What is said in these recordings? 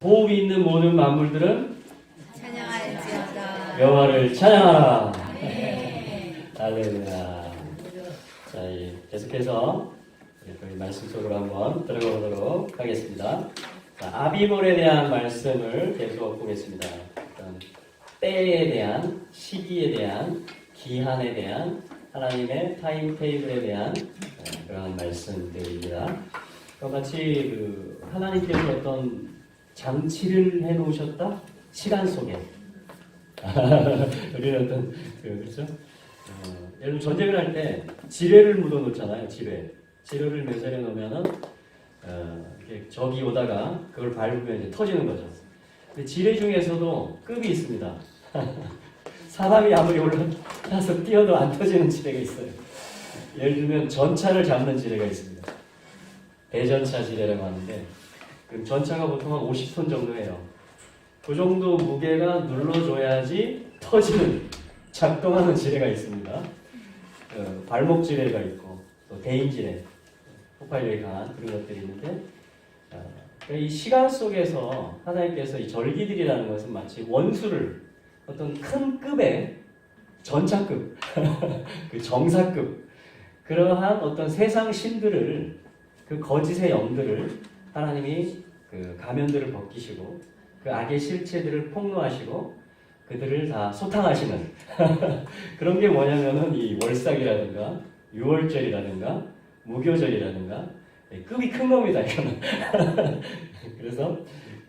호흡이 있는 모든 만물들은 찬양할지어다. 여호와를 찬양하라. 네. 할렐루야. 자, 계속해서 우리 말씀 속으로 한번 들어가 보도록 하겠습니다. 자, 아비몰에 대한 말씀을 계속 보겠습니다. 때에 대한, 시기에 대한, 기한에 대한 하나님의 타임 테이블에 대한 그러한 말씀들입니다. 마치 하나님께서 어떤 장치를 해놓으셨다? 시간 속에. 우리는 어떤, 그렇죠? 예를 들어 전쟁을 할 때 지뢰를 묻어놓잖아요, 지뢰. 지뢰를 매설해 놓으면은, 적이 오다가 그걸 밟으면 이제 터지는 거죠. 근데 지뢰 중에서도 급이 있습니다. 사람이 아무리 올라타서 뛰어도 안 터지는 지뢰가 있어요. 예를 들면 전차를 잡는 지뢰가 있습니다. 대전차 지뢰라고 하는데, 그 전차가 보통 한 50톤 정도 해요. 그 정도 무게가 눌러줘야지 터지는, 작동하는 지뢰가 있습니다. 발목 지뢰가 있고, 또 대인 지뢰, 폭발력이 강한 그런 것들이 있는데, 이 시간 속에서 하나님께서 이 절기들이라는 것은 마치 원수를 어떤 큰 급의 전차급, 그 정사급, 그러한 어떤 세상 신들을, 그 거짓의 영들을 하나님이 그 가면들을 벗기시고 그 악의 실체들을 폭로하시고 그들을 다 소탕하시는 그런 게 뭐냐면은 이 월삭이라든가 유월절이라든가 무교절이라든가 급이 큰 겁니다, 이거는. 그래서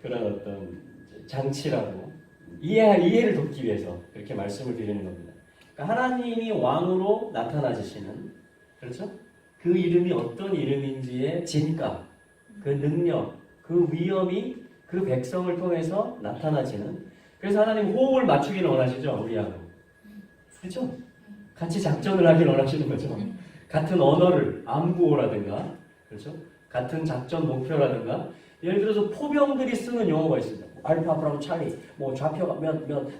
그런 어떤 장치라고 이해를 돕기 위해서 그렇게 말씀을 드리는 겁니다. 그러니까 하나님이 왕으로 나타나시는, 그렇죠? 그 이름이 어떤 이름인지의 진가, 그 능력, 그 위엄이 그 백성을 통해서 나타나지는. 그래서 하나님 호흡을 맞추기를 원하시죠, 우리하고. 그렇죠? 같이 작전을 하기를 원하시는 거죠. 같은 언어를, 암구호라든가, 그렇죠? 같은 작전 목표라든가. 예를 들어서 포병들이 쓰는 용어가 있습니다. 알파, 브라보, 찰리, 뭐 좌표가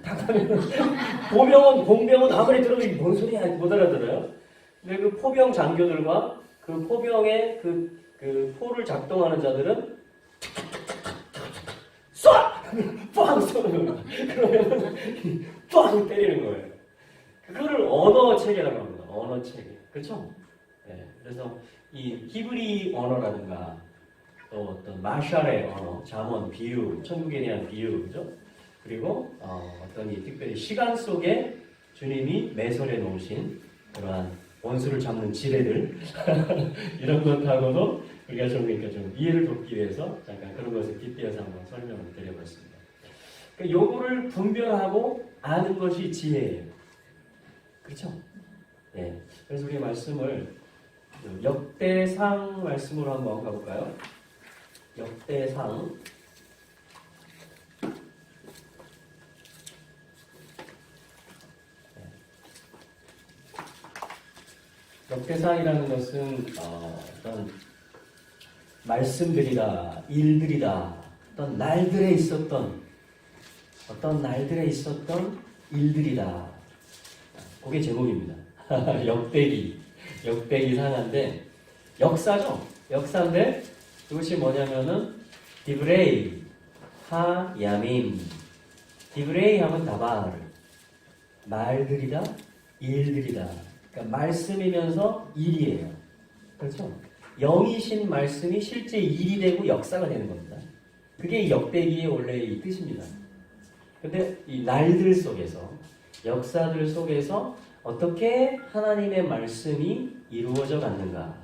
다 가면 공병은 아무리 들어도 이게 뭔 소리야 못 알아들어요. 근데 그 포병 장교들과 그 포병의 그 포를 작동하는 자들은 쏴! 빵 쏘는 거예요. 그러면 빵 때리는 거예요. 그거를 언어 체계라고 합니다. 언어 체계. 그렇죠? 네, 그래서 이 히브리 언어라든가 또 어떤 마샬의 언어, 잠언, 비유, 천국에 대한 비유, 그죠? 그리고 어떤 이 특별히 시간 속에 주님이 매설해 놓으신 그러한 원수를 잡는 지뢰들 이런 것하고도 우리가 좀 이해를 돕기 위해서 잠깐 그런 것을 빗대어서 한번 설명을 드려봤습니다. 그러니까 요거를 분별하고 아는 것이 지혜예요. 그렇죠? 네. 그래서 우리 말씀을 역대상 말씀으로 한번 가볼까요? 역대상. 역대상이라는 것은 어떤 말씀들이다, 일들이다, 어떤 날들에 있었던 일들이다. 그게 제목입니다. 역대기 상한데 역사죠. 역사인데 그것이 뭐냐면은 디브레이, 하야밈. 디브레이 하면 다발, 말들이다, 일들이다. 그러니까 말씀이면서 일이에요. 그렇죠? 영이신 말씀이 실제 일이 되고 역사가 되는 겁니다. 그게 역대기의 원래 이 뜻입니다. 근데 이 날들 속에서, 역사들 속에서 어떻게 하나님의 말씀이 이루어져 갔는가.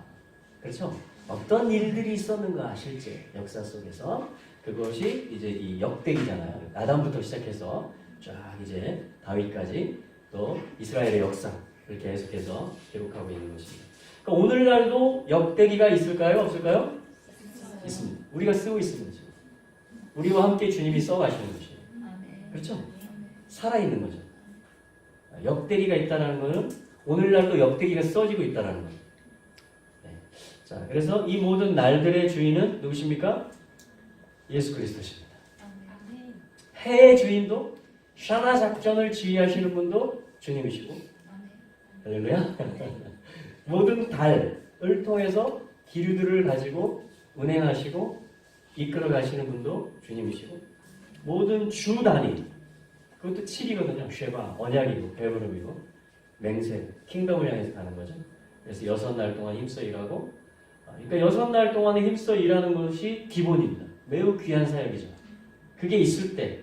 그렇죠? 어떤 일들이 있었는가, 실제 역사 속에서. 그것이 이제 이 역대기잖아요. 아담부터 시작해서 쫙 이제 다윗까지 또 이스라엘의 역사. 이렇게 계속해서 기록하고 있는 것입니다. 그러니까 오늘날도 역대기가 있을까요? 없을까요? 있습니다. 우리가 쓰고 있습니다. 지금. 우리와 함께 주님이 써가시는 것이에요. 그렇죠? 살아있는 거죠. 역대기가 있다는 것은 오늘날도 역대기가 써지고 있다는 거예요. 네. 자, 그래서 이 모든 날들의 주인은 누구십니까? 예수 그리스도십니다. 해의 주인도, 샤나 작전을 지휘하시는 분도 주님이시고, 할렐루야. 모든 달을 통해서 기류들을 가지고 운행하시고 이끌어 가시는 분도 주님이시고 모든 주 단위 그것도 7이거든요. 쉐바, 언약이고 배부름이고 맹세, 킹덤을 향해서 가는 거죠. 그래서 6날 동안 힘써 일하고 그러니까 6날 동안에 힘써 일하는 것이 기본입니다. 매우 귀한 사역이죠. 그게 있을 때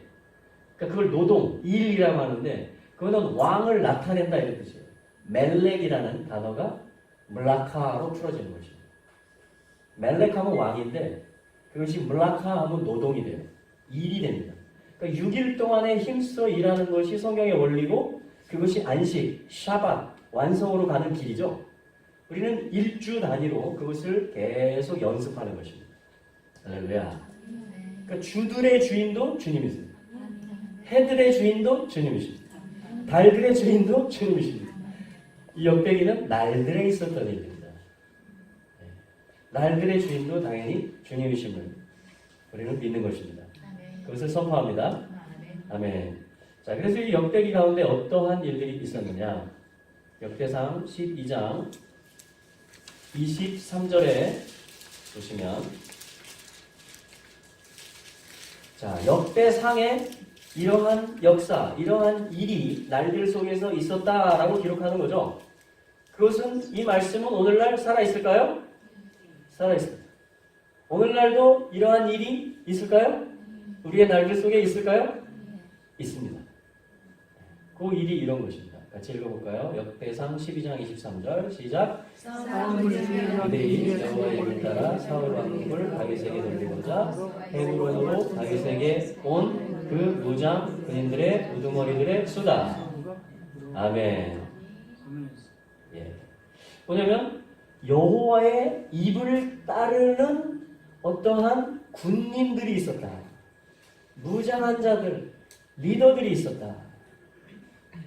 그러니까 그걸 노동, 일이라고 하는데 그거는 왕을 나타낸다 이런 뜻이에요. 멜렉이라는 단어가 물라카로 풀어지는 것입니다. 멜렉하면 왕인데 그것이 물라카 하면 노동이 돼요. 일이 됩니다. 그러니까 6일 동안에 힘써 일하는 것이 성경의 원리고 그것이 안식, 샤밧, 완성으로 가는 길이죠. 우리는 일주 단위로 그것을 계속 연습하는 것입니다. 할렐루야. 그러니까 주들의 주인도 주님이십니다. 해들의 주인도 주님이십니다. 달들의 주인도 주님이십니다. 이 역대기는 날들에 있었던 일입니다. 날들의 주인도 당연히 주님이심을 우리는 믿는 것입니다. 그것을 선포합니다. 아멘. 자, 그래서 이 역대기 가운데 어떠한 일들이 있었느냐? 역대상 12장 23절에 보시면 자, 역대상에 이러한 역사, 이러한 일이 날들 속에서 있었다라고 기록하는 거죠. 그것은 이 말씀은 오늘날 살아있을까요? 살아있습니다. 오늘날도 이러한 일이 있을까요? 우리의 날들 속에 있을까요? 있습니다. 그 일이 이런 것입니다. 같이 읽어볼까요? 역대상 12장 23절 시작. 그들이 여호와의 이름을 따라 사울 왕국을 다윗에게 돌리고자 헤브론으로 다윗에게 온 그 무장 군인들의 우두머리들의 수다. 아멘. 예. 뭐냐면 여호와의 입을 따르는 어떠한 군인들이 있었다. 무장한 자들, 리더들이 있었다.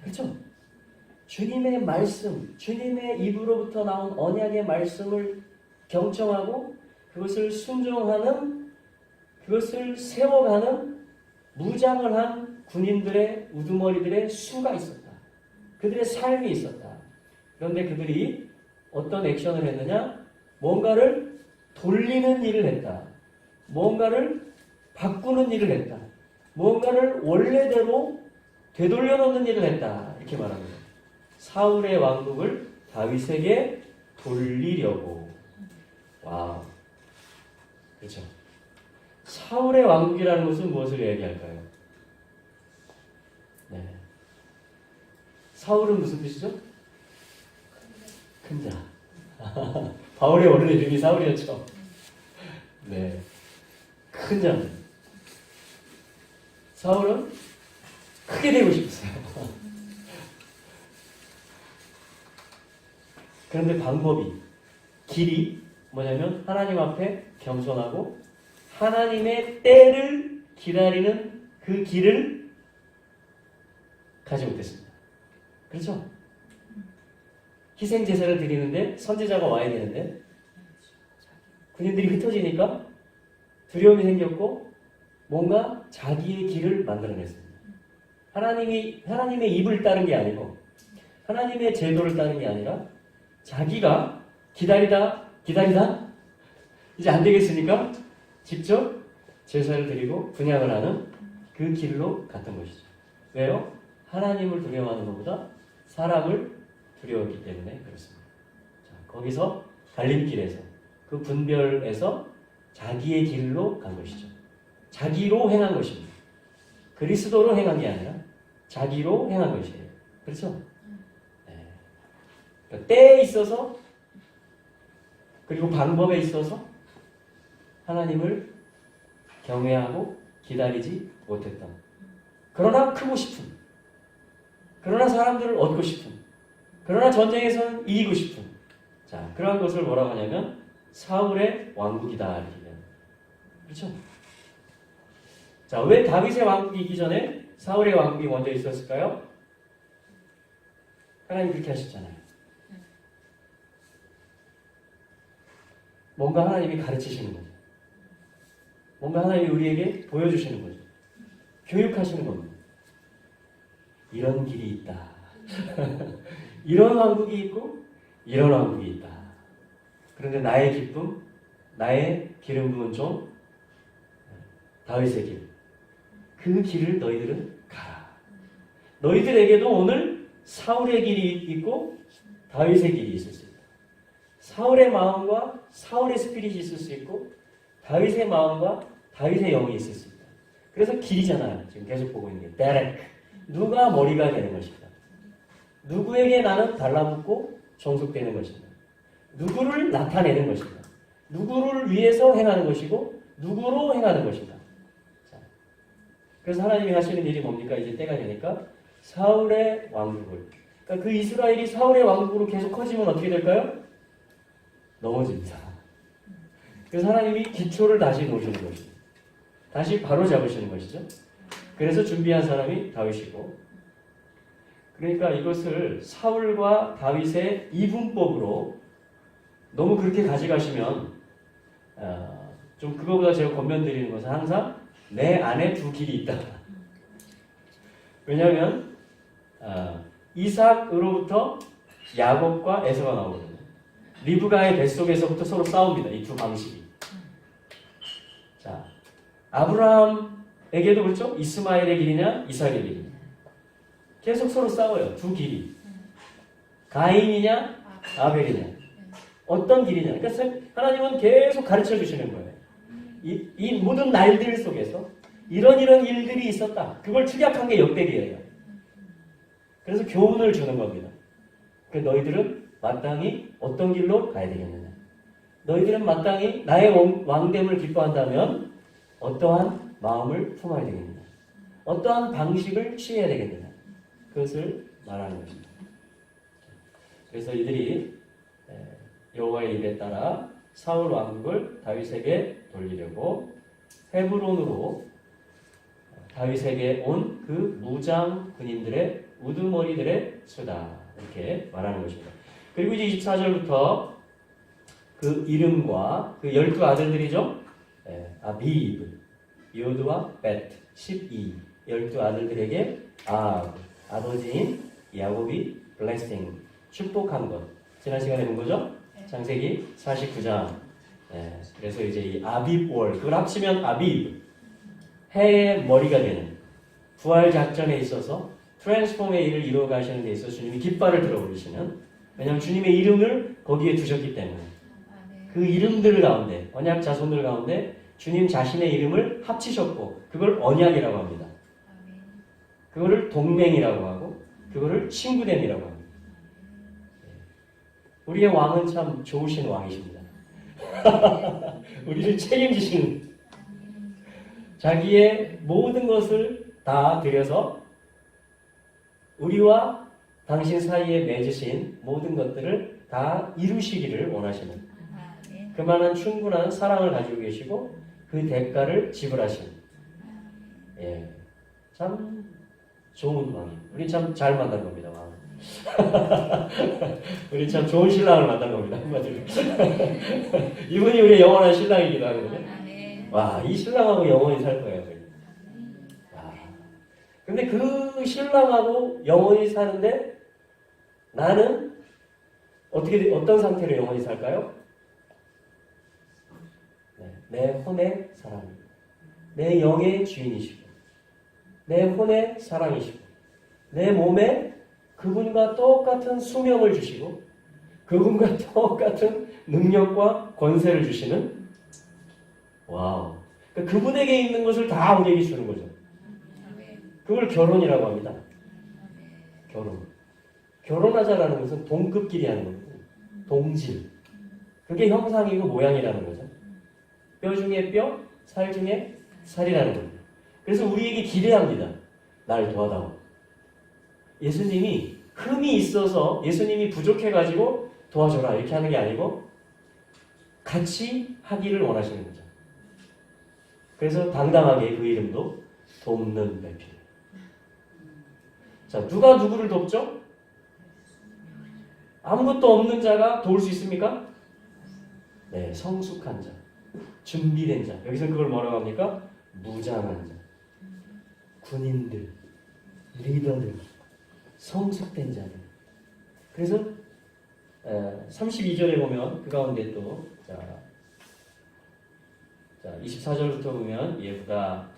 그렇죠? 주님의 말씀, 주님의 입으로부터 나온 언약의 말씀을 경청하고 그것을 순종하는, 그것을 세워가는 무장을 한 군인들의 우두머리들의 수가 있었다. 그들의 삶이 있었다. 그런데 그들이 어떤 액션을 했느냐? 뭔가를 돌리는 일을 했다. 뭔가를 바꾸는 일을 했다. 뭔가를 원래대로 되돌려 놓는 일을 했다. 이렇게 말합니다. 사울의 왕국을 다윗에게 돌리려고. 와, 그렇죠. 사울의 왕국이라는 것은 무엇을 얘기할까요? 네. 사울은 무슨 뜻이죠? 큰 자. 바울의 원래 이름이 사울이었죠. 네. 큰 자. 사울은 크게 되고 싶었어요. 그런데 방법이, 길이 뭐냐면 하나님 앞에 겸손하고 하나님의 때를 기다리는 그 길을 가지 못했습니다. 그렇죠? 희생 제사를 드리는데 선지자가 와야 되는데 군인들이 흩어지니까 두려움이 생겼고 뭔가 자기의 길을 만들어냈습니다. 하나님의 입을 따른 게 아니고 하나님의 제도를 따른 게 아니라 자기가 기다리다 이제 안 되겠으니까 직접 제사를 드리고 분향을 하는 그 길로 갔던 것이죠. 왜요? 하나님을 두려워하는 것보다 사람을 두려웠기 때문에 그렇습니다. 자, 거기서 갈림길에서 그 분별에서 자기의 길로 간 것이죠. 자기로 행한 것입니다. 그리스도로 행한 게 아니라 자기로 행한 것이에요. 그렇죠? 네. 그러니까 때에 있어서 그리고 방법에 있어서 하나님을 경외하고 기다리지 못했던, 그러나 크고 싶은, 그러나 사람들을 얻고 싶은, 그러나 전쟁에서는 이기고 싶은, 자, 그러한 것을 뭐라고 하냐면 사울의 왕국이다 이렇게 얘기합니다. 그렇죠? 자, 왜 다윗의 왕국이 있기 전에 사울의 왕국이 먼저 있었을까요? 하나님 그렇게 하셨잖아요. 뭔가 하나님이 가르치시는 거죠. 뭔가 하나님이 우리에게 보여주시는 거죠. 교육하시는 겁니다. 이런 길이 있다. 이런 왕국이 있고 이런 왕국이 있다. 그런데 나의 기쁨, 나의 기름 부은 종, 다윗의 길. 그 길을 너희들은 가라. 너희들에게도 오늘 사울의 길이 있고 다윗의 길이 있을 수 있다. 사울의 마음과 사울의 스피릿이 있을 수 있고 다윗의 마음과 다윗의 영이 있을 수 있다. 그래서 길이잖아요. 지금 계속 보고 있는 게 데렉. 누가 머리가 되는 것인가? 누구에게 나는 달라붙고 종속되는 것인가? 누구를 나타내는 것인가? 누구를 위해서 행하는 것이고 누구로 행하는 것인가? 자, 그래서 하나님이 하시는 일이 뭡니까? 이제 때가 되니까 사울의 왕국을, 그러니까 그 이스라엘이 사울의 왕국으로 계속 커지면 어떻게 될까요? 넘어집니다. 그래서 하나님이 기초를 다시 놓으시는 것입니다. 다시 바로 잡으시는 것이죠. 그래서 준비한 사람이 다윗이고, 그러니까 이것을 사울과 다윗의 이분법으로 너무 그렇게 가져가시면 좀 그거보다 제가 권면드리는 것은 항상 내 안에 두 길이 있다. 왜냐하면 이삭으로부터 야곱과 에서가 나오거든요. 리브가의 뱃속에서부터 서로 싸웁니다. 이 두 방식이. 자, 아브라함에게도 그렇죠? 이스마엘의 길이냐 이삭의 길이냐. 계속 서로 싸워요. 두 길이. 가인이냐 아벨이냐. 어떤 길이냐. 그러니까 하나님은 계속 가르쳐 주시는 거예요. 이 모든 날들 속에서 이런 일들이 있었다. 그걸 축약한 게 역대기예요. 그래서 교훈을 주는 겁니다. 너희들은 마땅히 어떤 길로 가야 되겠느냐. 너희들은 마땅히 나의 왕됨을 기뻐한다면 어떠한 마음을 품어야 되겠느냐. 어떠한 방식을 취해야 되겠느냐. 그것을 말하는 것입니다. 그래서 이들이 여호와의 입에 따라 사울 왕국을 다윗에게 돌리려고 헤브론으로 다윗에게 온 그 무장 군인들의 우두머리들의 수다 이렇게 말하는 것입니다. 그리고 이제 24절부터 그 이름과 그 12 아들들이죠. 아비브, 요드와 벳, 12 아들들에게 아버지인 야곱이 블레싱 축복한 것. 지난 시간에 본 거죠? 창세기 49장. 그래서 이제 이 아비브월, 그걸 합치면 아비브, 해의 머리가 되는 부활 작전에 있어서 트랜스폼의 일을 이루어 가시는 데 있어서 주님이 깃발을 들어 올리시는, 왜냐하면 주님의 이름을 거기에 두셨기 때문에 그 이름들 가운데, 언약 자손들 가운데 주님 자신의 이름을 합치셨고 그걸 언약이라고 합니다. 그거를 동맹이라고 하고 그거를 친구됨이라고 합니다. 우리의 왕은 참 좋으신 왕이십니다. 우리를 책임지시는, 자기의 모든 것을 다 들여서 우리와 당신 사이에 맺으신 모든 것들을 다 이루시기를 원하시는, 그만한 충분한 사랑을 가지고 계시고 그 대가를 지불하시는, 참 좋은 왕이에요. 우리 참 잘 만난 겁니다. 왕. 우리 참 좋은 신랑을 만난 겁니다. 한마디로. 이분이 우리의 영원한 신랑이기도 하거든요. 와, 이 신랑하고 영원히 살 거예요. 근데 그 신랑하고 영원히 사는데 나는 어떤 상태로 영원히 살까요? 내 혼의 사랑입니다. 내 영의 주인이시고 내 혼의 사랑이시고 내 몸에 그분과 똑같은 수명을 주시고 그분과 똑같은 능력과 권세를 주시는, 와우. 그러니까 그분에게 있는 것을 다 우리에게 주는 거죠. 그걸 결혼이라고 합니다. 결혼하자라는 것은 동급끼리 하는 거거든요. 동질. 그게 형상이고 모양이라는 거죠. 뼈 중에 뼈, 살 중에 살이라는 겁니다. 그래서 우리에게 기대합니다. 날 도와다오. 예수님이 흠이 있어서 예수님이 부족해가지고 도와줘라 이렇게 하는 게 아니고 같이 하기를 원하시는 거죠. 그래서 당당하게 그 이름도 돕는 배필. 자, 누가 누구를 돕죠? 아무것도 없는 자가 도울 수 있습니까? 네, 성숙한 자, 준비된 자. 여기서 그걸 뭐라고 합니까? 무장한 자, 군인들, 리더들, 성숙된 자들. 그래서 32절에 보면 그 가운데 또 자, 24절부터 보면 예후다,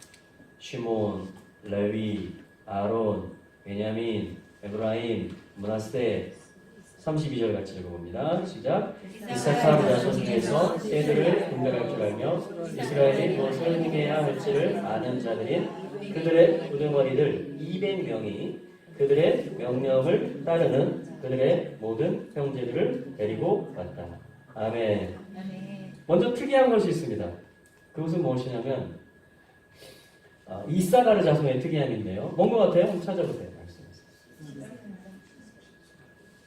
시몬, 레위, 아론, 베냐민, 에브라임, 므낫세. 32절 같이 읽어봅니다. 시작. 이사카르 자손 중에서 떼들을 분별할 줄 알며 이스라엘이 무엇을 행해야 할지를 아는 자들인 그들의 우두머리들 200명이 그들의 명령을 따르는 그들의 모든 형제들을 데리고 왔다. 아멘. 먼저 특이한 것이 있습니다. 그것은 무엇이냐면 이사가르 자손의 특이함인데요. 뭔 것 같아요? 한번 찾아보세요.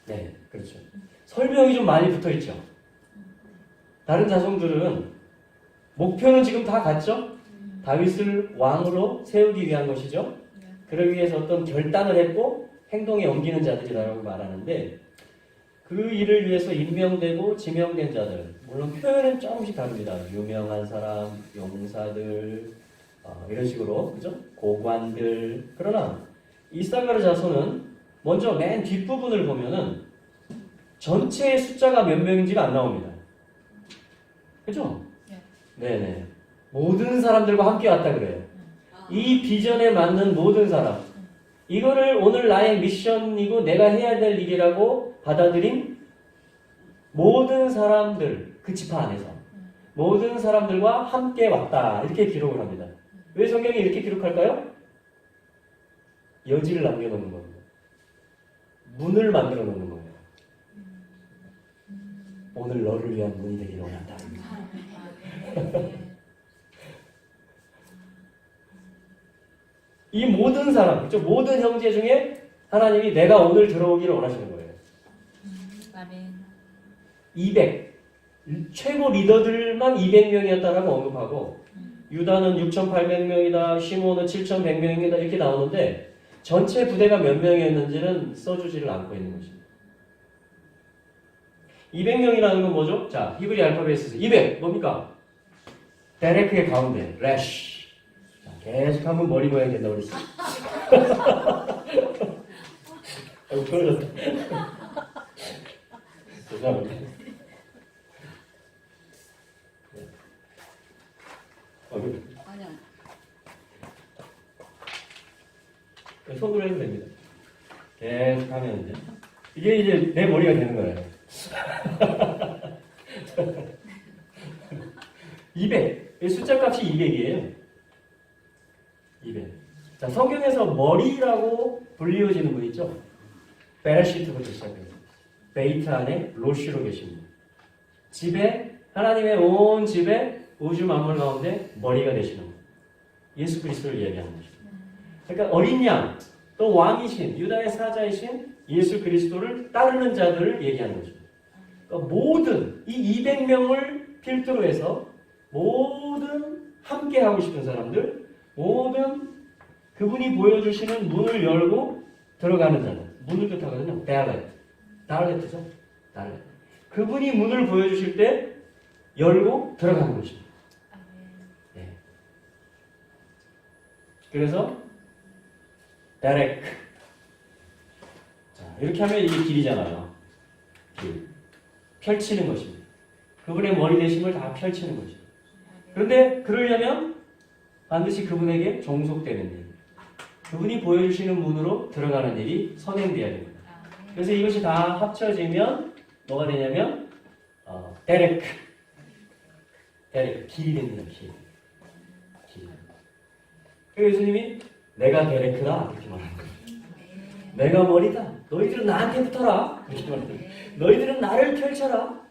네, 그렇죠. 설명이 좀 많이 붙어 있죠. 다른 자손들은 목표는 지금 다 같죠? 다윗을 왕으로 세우기 위한 것이죠. 그러기 위해서 어떤 결단을 했고 행동에 옮기는 자들이라고 말하는데 그 일을 위해서 임명되고 지명된 자들, 물론 표현은 조금씩 다릅니다. 유명한 사람, 용사들, 이런 식으로, 그죠? 고관들. 그러나 이사가르 자손은 먼저 맨 뒷부분을 보면은 전체의 숫자가 몇 명인지가 안 나옵니다. 그죠? 네네. 모든 사람들과 함께 왔다 그래요. 이 비전에 맞는 모든 사람. 이거를 오늘 나의 미션이고 내가 해야 될 일이라고 받아들인 모든 사람들, 그 지파 안에서 모든 사람들과 함께 왔다. 이렇게 기록을 합니다. 왜 성경이 이렇게 기록할까요? 여지를 남겨놓는 겁니다. 문을 만들어 놓는 거예요. 오늘 너를 위한 문이 되기를 원한다. 이 모든 사람, 그렇죠? 모든 형제 중에 하나님이 내가 오늘 들어오기를 원하시는 거예요. 200. 최고 리더들만 200명이었다라고 언급하고 유다는 6,800명이다. 시몬은 7,100명이다. 이렇게 나오는데 전체 부대가 몇 명이었는지는 써주지를 않고 있는 것입니다. 200명이라는 건 뭐죠? 자, 히브리 알파벳에서 200 뭡니까? 데레크의 가운데 래쉬. 자, 계속하면 머리 모양이 된다고 그랬어요. 그러졌다. 죄송합니다. 아니요. 손으로 해도 됩니다. 계속 하면 이제 이게 이제 내 머리가 되는 거예요. 200. 이 숫자 값이 200이에요. 200. 자, 성경에서 머리라고 불리워지는 분 있죠? 베레시트부터 시작해요. 베이트 안에 로시로 계십니다. 집에 하나님의 온 집에 우주 만물 가운데 머리가 되시는 분. 예수 그리스도를 이야기하는 것입니다. 그러니까 어린 양, 또 왕이신 유다의 사자이신 예수 그리스도를 따르는 자들을 얘기하는 것입니다. 그러니까 모든 이 200명을 필두로 해서 모든 함께 하고 싶은 사람들, 모든 그분이 보여주시는 문을 열고 들어가는 자들, 문을 뜻하거든요. 달렛이죠. 달렛. 그분이 문을 보여주실 때 열고 들어가는 것입니다. 네. 그래서 데렉. 자, 이렇게 하면 이게 길이잖아요. 길. 펼치는 것입니다. 그분의 머리 대심을 다 펼치는 것입니다. 그런데 그러려면 반드시 그분에게 종속되는 일, 그분이 보여주시는 문으로 들어가는 일이 선행되어야 됩니다. 그래서 이것이 다 합쳐지면 뭐가 되냐면 데렉, 길이 됩니다. 길. 그래서 예수님이 내가 데레크다 이렇게 말하는 거예요. 내가 머리다. 너희들은 나한테 붙어라. 이렇게 말하는 거예요. 너희들은 나를 펼쳐라.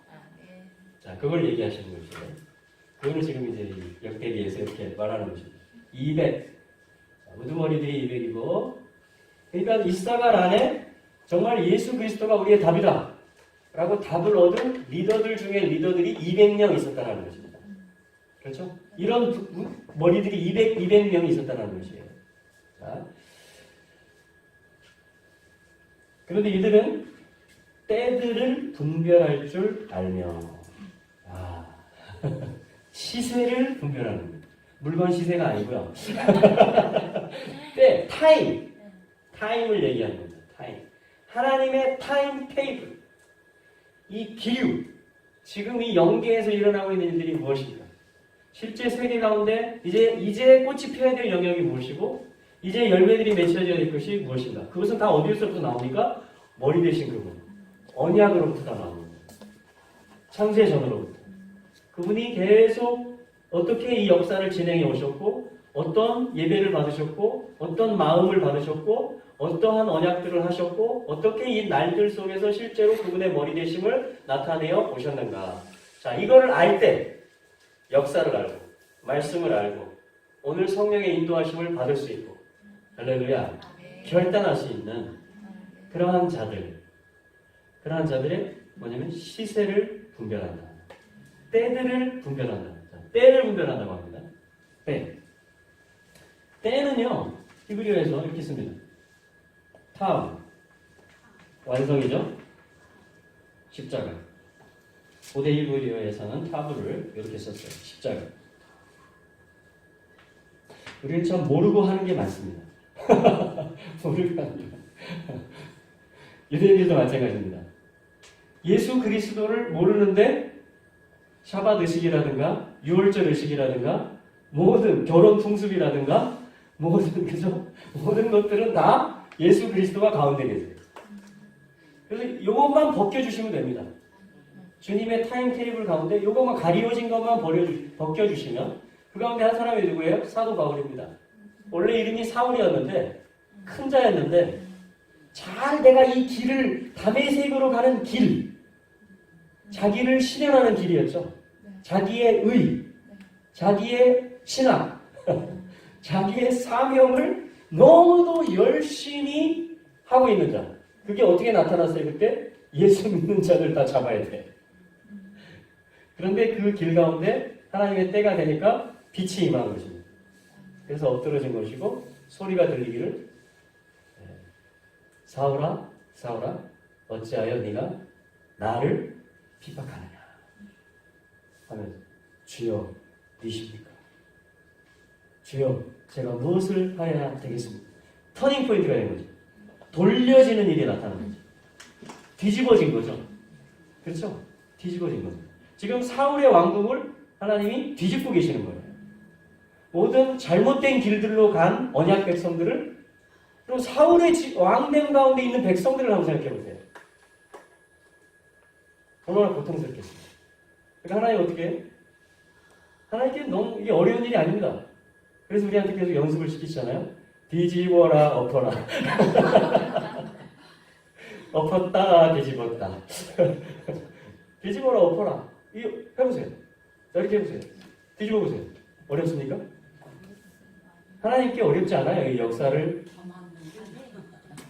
자, 그걸 얘기하시는 것이에요. 그거는 지금 이제 역대기에서 이렇게 말하는 것입니다. 200. 우두머리들이 200이고, 그러니까 이사갈 안에 정말 예수 그리스도가 우리의 답이다 라고 답을 얻은 리더들 중에 리더들이 200명 있었다는 것입니다. 그렇죠? 이런 머리들이 200명이 있었다는 것이에요. 자, 그런데 이들은 때들을 분별할 줄 알며 시세를 분별하는 거예요. 물건 시세가 아니고요. 때, 타임을 얘기하는 겁니다. 타임. 하나님의 타임 테이블. 이 기류. 지금 이 영계에서 일어나고 있는 일들이 무엇입니까? 실제 세계 가운데 이제 꽃이 피어야 될 영역이 무엇이고 이제 열매들이 맺혀져야 될 것이 무엇인가? 그것은 다 어디서부터 나옵니까? 머리 대신 그분. 언약으로부터 다 나오는 거예요. 창세 전으로부터. 그분이 계속 어떻게 이 역사를 진행해 오셨고 어떤 예배를 받으셨고 어떤 마음을 받으셨고 어떠한 언약들을 하셨고 어떻게 이 날들 속에서 실제로 그분의 머리 되심을 나타내어 보셨는가. 자, 이거를 알 때 역사를 알고 말씀을 알고 오늘 성령의 인도하심을 받을 수 있고 할렐루야 결단할 수 있는 그러한 자들의 뭐냐면 시세를 분별한다. 때들을 분별한다. 때를 분별한다고 합니다. 때는요 히브리어에서 이렇게 씁니다. 타움 완성이죠. 십자가. 고대 히브리어에서는 타브를 이렇게 썼어요. 십자가. 우리는 참 모르고 하는 게 많습니다. 모르고 하는 게. 유대인들도 마찬가지입니다. 예수 그리스도를 모르는데 샤밧 의식이라든가 유월절 의식이라든가 모든 결혼 풍습이라든가 모든 것들은 다 예수 그리스도가 가운데 계세요. 그래서 이것만 벗겨주시면 됩니다. 주님의 타임 테이블 가운데 이것만 가리워진 것만 벗겨주시면 그 가운데 한 사람이 누구예요? 사도 바울입니다. 원래 이름이 사울이었는데 큰 자였는데 잘 내가 이 길을 다메섹으로 가는 길 자기를 실현하는 길이었죠. 자기의 의, 자기의 신학, 자기의 사명을 너무도 열심히 하고 있는 자. 그게 어떻게 나타났어요? 그때 예수 믿는 자들 다 잡아야 돼. 그런데 그 길 가운데 하나님의 때가 되니까 빛이 임하는 것입니다. 그래서 엎드러진 것이고 소리가 들리기를 사울아 사울아 어찌하여 네가 나를 핍박하느냐 하면서 주여 니십니까? 주여 제가 무엇을 하여야 되겠습니까? 터닝 포인트가 되는 거죠. 돌려지는 일이 나타나는 거죠. 뒤집어진 거죠. 그렇죠? 뒤집어진 거죠. 지금 사울의 왕국을 하나님이 뒤집고 계시는 거예요. 모든 잘못된 길들로 간 언약 백성들을 그리고 사울의 왕됨 가운데 있는 백성들을 한번 생각해 보세요. 얼마나 고통스럽겠습니까? 그러니까 하나님 어떻게 해요? 하나님께 너무 이게 어려운 일이 아닙니다. 그래서 우리한테 계속 연습을 시키시잖아요. 뒤집어라 엎어라. 엎었다 뒤집었다. 뒤집어라 엎어라. 이거 해보세요. 자, 이렇게 해보세요. 뒤집어 보세요. 어렵습니까? 하나님께 어렵지 않아요. 이 역사를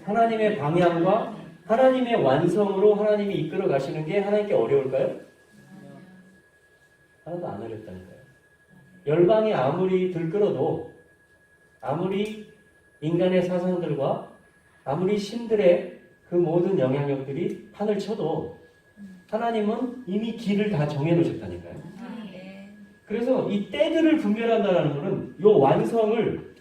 하나님의 방향과 하나님의 완성으로 하나님이 이끌어 가시는 게 하나님께 어려울까요? 하나도 안 어렵다니까요. 열방이 아무리 들끓어도 아무리 인간의 사상들과 아무리 신들의 그 모든 영향력들이 판을 쳐도 하나님은 이미 길을 다 정해놓으셨다니까요. 그래서 이 때들을 분별한다는 것은 이 완성을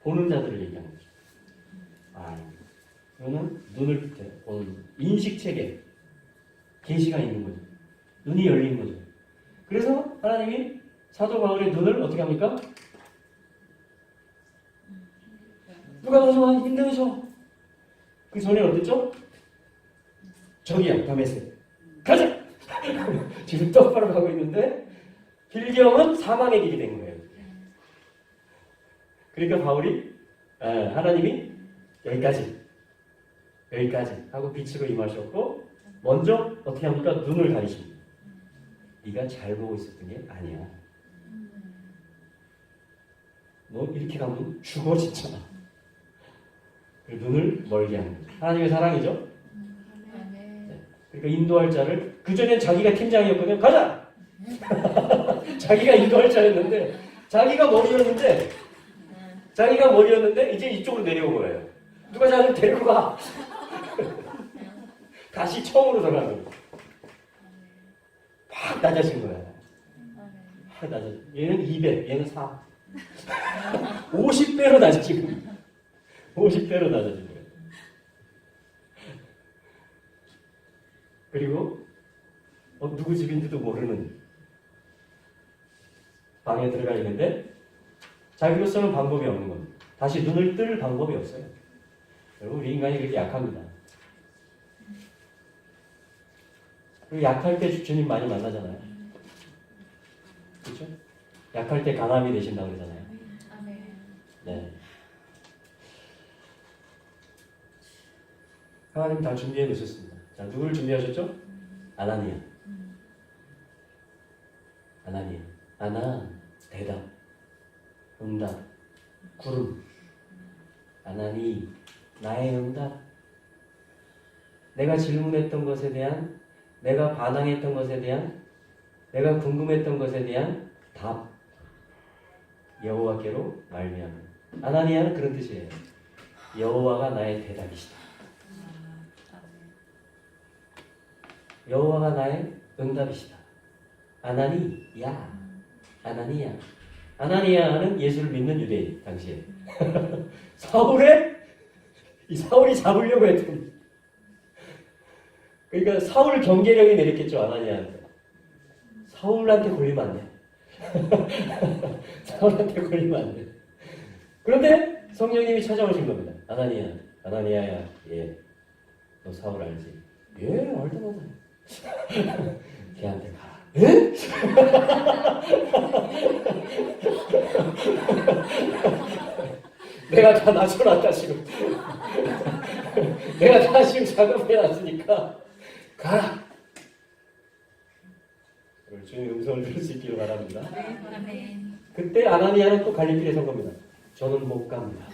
보는 자들을 얘기하는 거죠. 이거는 눈을 보는 인식체계 계시가 있는 거죠. 눈이 열린 거죠. 그래서 하나님이 사도 바울의 눈을 어떻게 합니까? 누가 가서 힘내셔. 그 전에 어땠죠? 저기야 다메섹 가자. 지금 똑바로 가고 있는데 길경은 사망의 길이 된 거예요. 그러니까 바울이 하나님이 여기까지 하고 빛으로 임하셨고 먼저 어떻게 합니까? 눈을 가리십니다. 네가 잘 보고 있었던 게 아니야. 너 이렇게 가면 죽어 진짜. 눈을 멀게 하는 거죠. 하나님의 사랑이죠. 그러니까 인도할 자를 그전엔 자기가 팀장이었거든요. 가자! 자기가 인도할 자였는데 자기가 머리였는데 이제 이쪽으로 내려온 거예요. 누가 자를 데리고 가. 다시 처음으로 돌아가는 거예요. 확 낮아진 거야. 확 낮아진. 얘는 200, 얘는 4. 50배로 낮아진 거예요. 50배로 낮아진 거예요. 그리고 누구 집인지도 모르는 방에 들어가 있는데 자기로서는 방법이 없는 겁니다. 다시 눈을 뜰 방법이 없어요. 여러분, 우리 인간이 그렇게 약합니다. 그리고 약할 때 주님 많이 만나잖아요. 그렇죠? 약할 때 강함이 되신다고 그러잖아요. 네. 하나님 다 준비해 놓으셨습니다. 자, 누구를 준비하셨죠? 아나니아. 아나니아. 아나, 대답, 응답, 구름. 아나니, 나의 응답. 내가 질문했던 것에 대한, 내가 반항했던 것에 대한, 내가 궁금했던 것에 대한 답. 여호와께로 말미암아. 아나니아는 그런 뜻이에요. 여호와가 나의 대답이시다. 여호와가 나의 응답이시다. 아나니야. 아나니야. 아나니아는 예수를 믿는 유대인 당시에. 이 사울이 잡으려고 했던. 그러니까 사울 경계령이 내렸겠죠, 아나니아한테. 사울한테 걸리면 안 돼. 사울한테 걸리면 안 돼. 그런데 성령님이 찾아오신 겁니다. 아나니아, 아나니아야, 예, 너 사울 알지? 예, 알다마다. 걔한테 가라. 예? 내가 다 낮춰놨다 지금. 내가 다 지금 작업해놨으니까 가라. 주님 음성을 들을 수 있기를 바랍니다. 그때 아나니아는 또 갈림길에 선 겁니다. 저는 못 갑니다.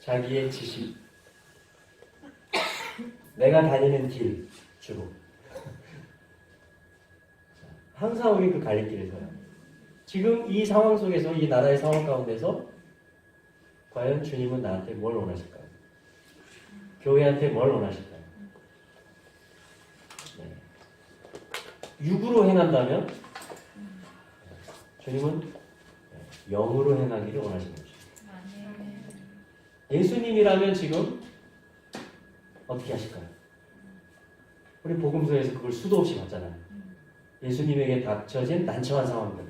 자기의 지식, 내가 다니는 길 주로. 항상 우리 그 갈림길에 서요. 지금 이 상황 속에서, 이 나라의 상황 가운데서 과연 주님은 나한테 뭘 원하실까요? 교회한테 뭘 원하실까요? 네. 육으로 행한다면 주님은 영으로 행하기를 원하시는 거죠. 예수님이라면 지금 어떻게 하실까요? 우리 복음서에서 그걸 수도 없이 봤잖아요. 예수님에게 닥쳐진 난처한 상황들.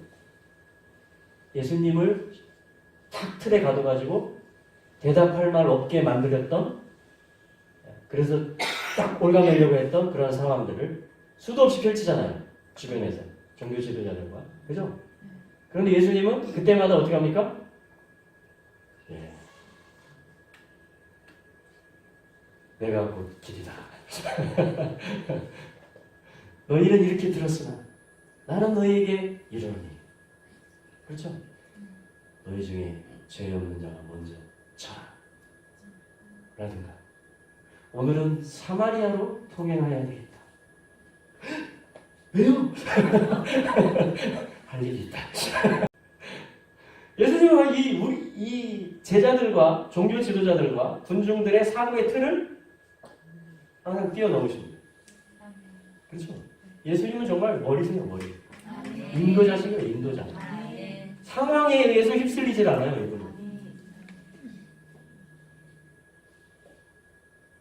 예수님을 탁 틀에 가둬가지고 대답할 말 없게 만들었던, 그래서 딱 올가매려고 했던 그런 상황들을 수도 없이 펼치잖아요. 주변에서. 종교 지도자들과. 그죠? 그런데 예수님은 그때마다 어떻게 합니까? 예. 내가 곧 길이다. 너희는 이렇게 들었으나 나는 너희에게 이르노니. 그렇죠? 너희 중에 죄 없는 자가 먼저 쳐라. 라든가. 오늘은 사마리아로 통행해야 되겠다. 왜요? 할 일이 있다. 예수님은 이 제자들과 종교 지도자들과 군중들의 사고의 틀을 항상 뛰어넘으십니다. 그렇죠? 예수님은 정말 머리세요, 머리. 인도자시고요, 인도자. 상황에 의해서 휩쓸리질 않아요, 이분은.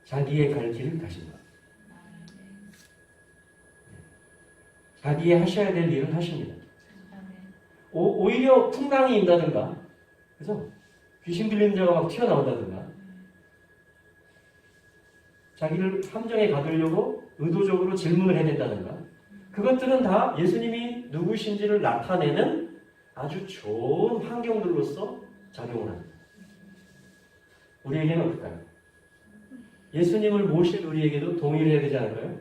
자기의 갈 길을 가신다. 자기의 하셔야 될 일을 하십니다. 오히려 풍랑이 임다든가, 그죠? 귀신 들리는 자가 막 튀어나온다든가, 자기를 함정에 가두려고 의도적으로 질문을 해댄다든가, 그것들은 다 예수님이 누구신지를 나타내는 아주 좋은 환경들로서 작용을 합니다. 우리에게는 어떨까요? 예수님을 모실 우리에게도 동의를 해야 되지 않을까요?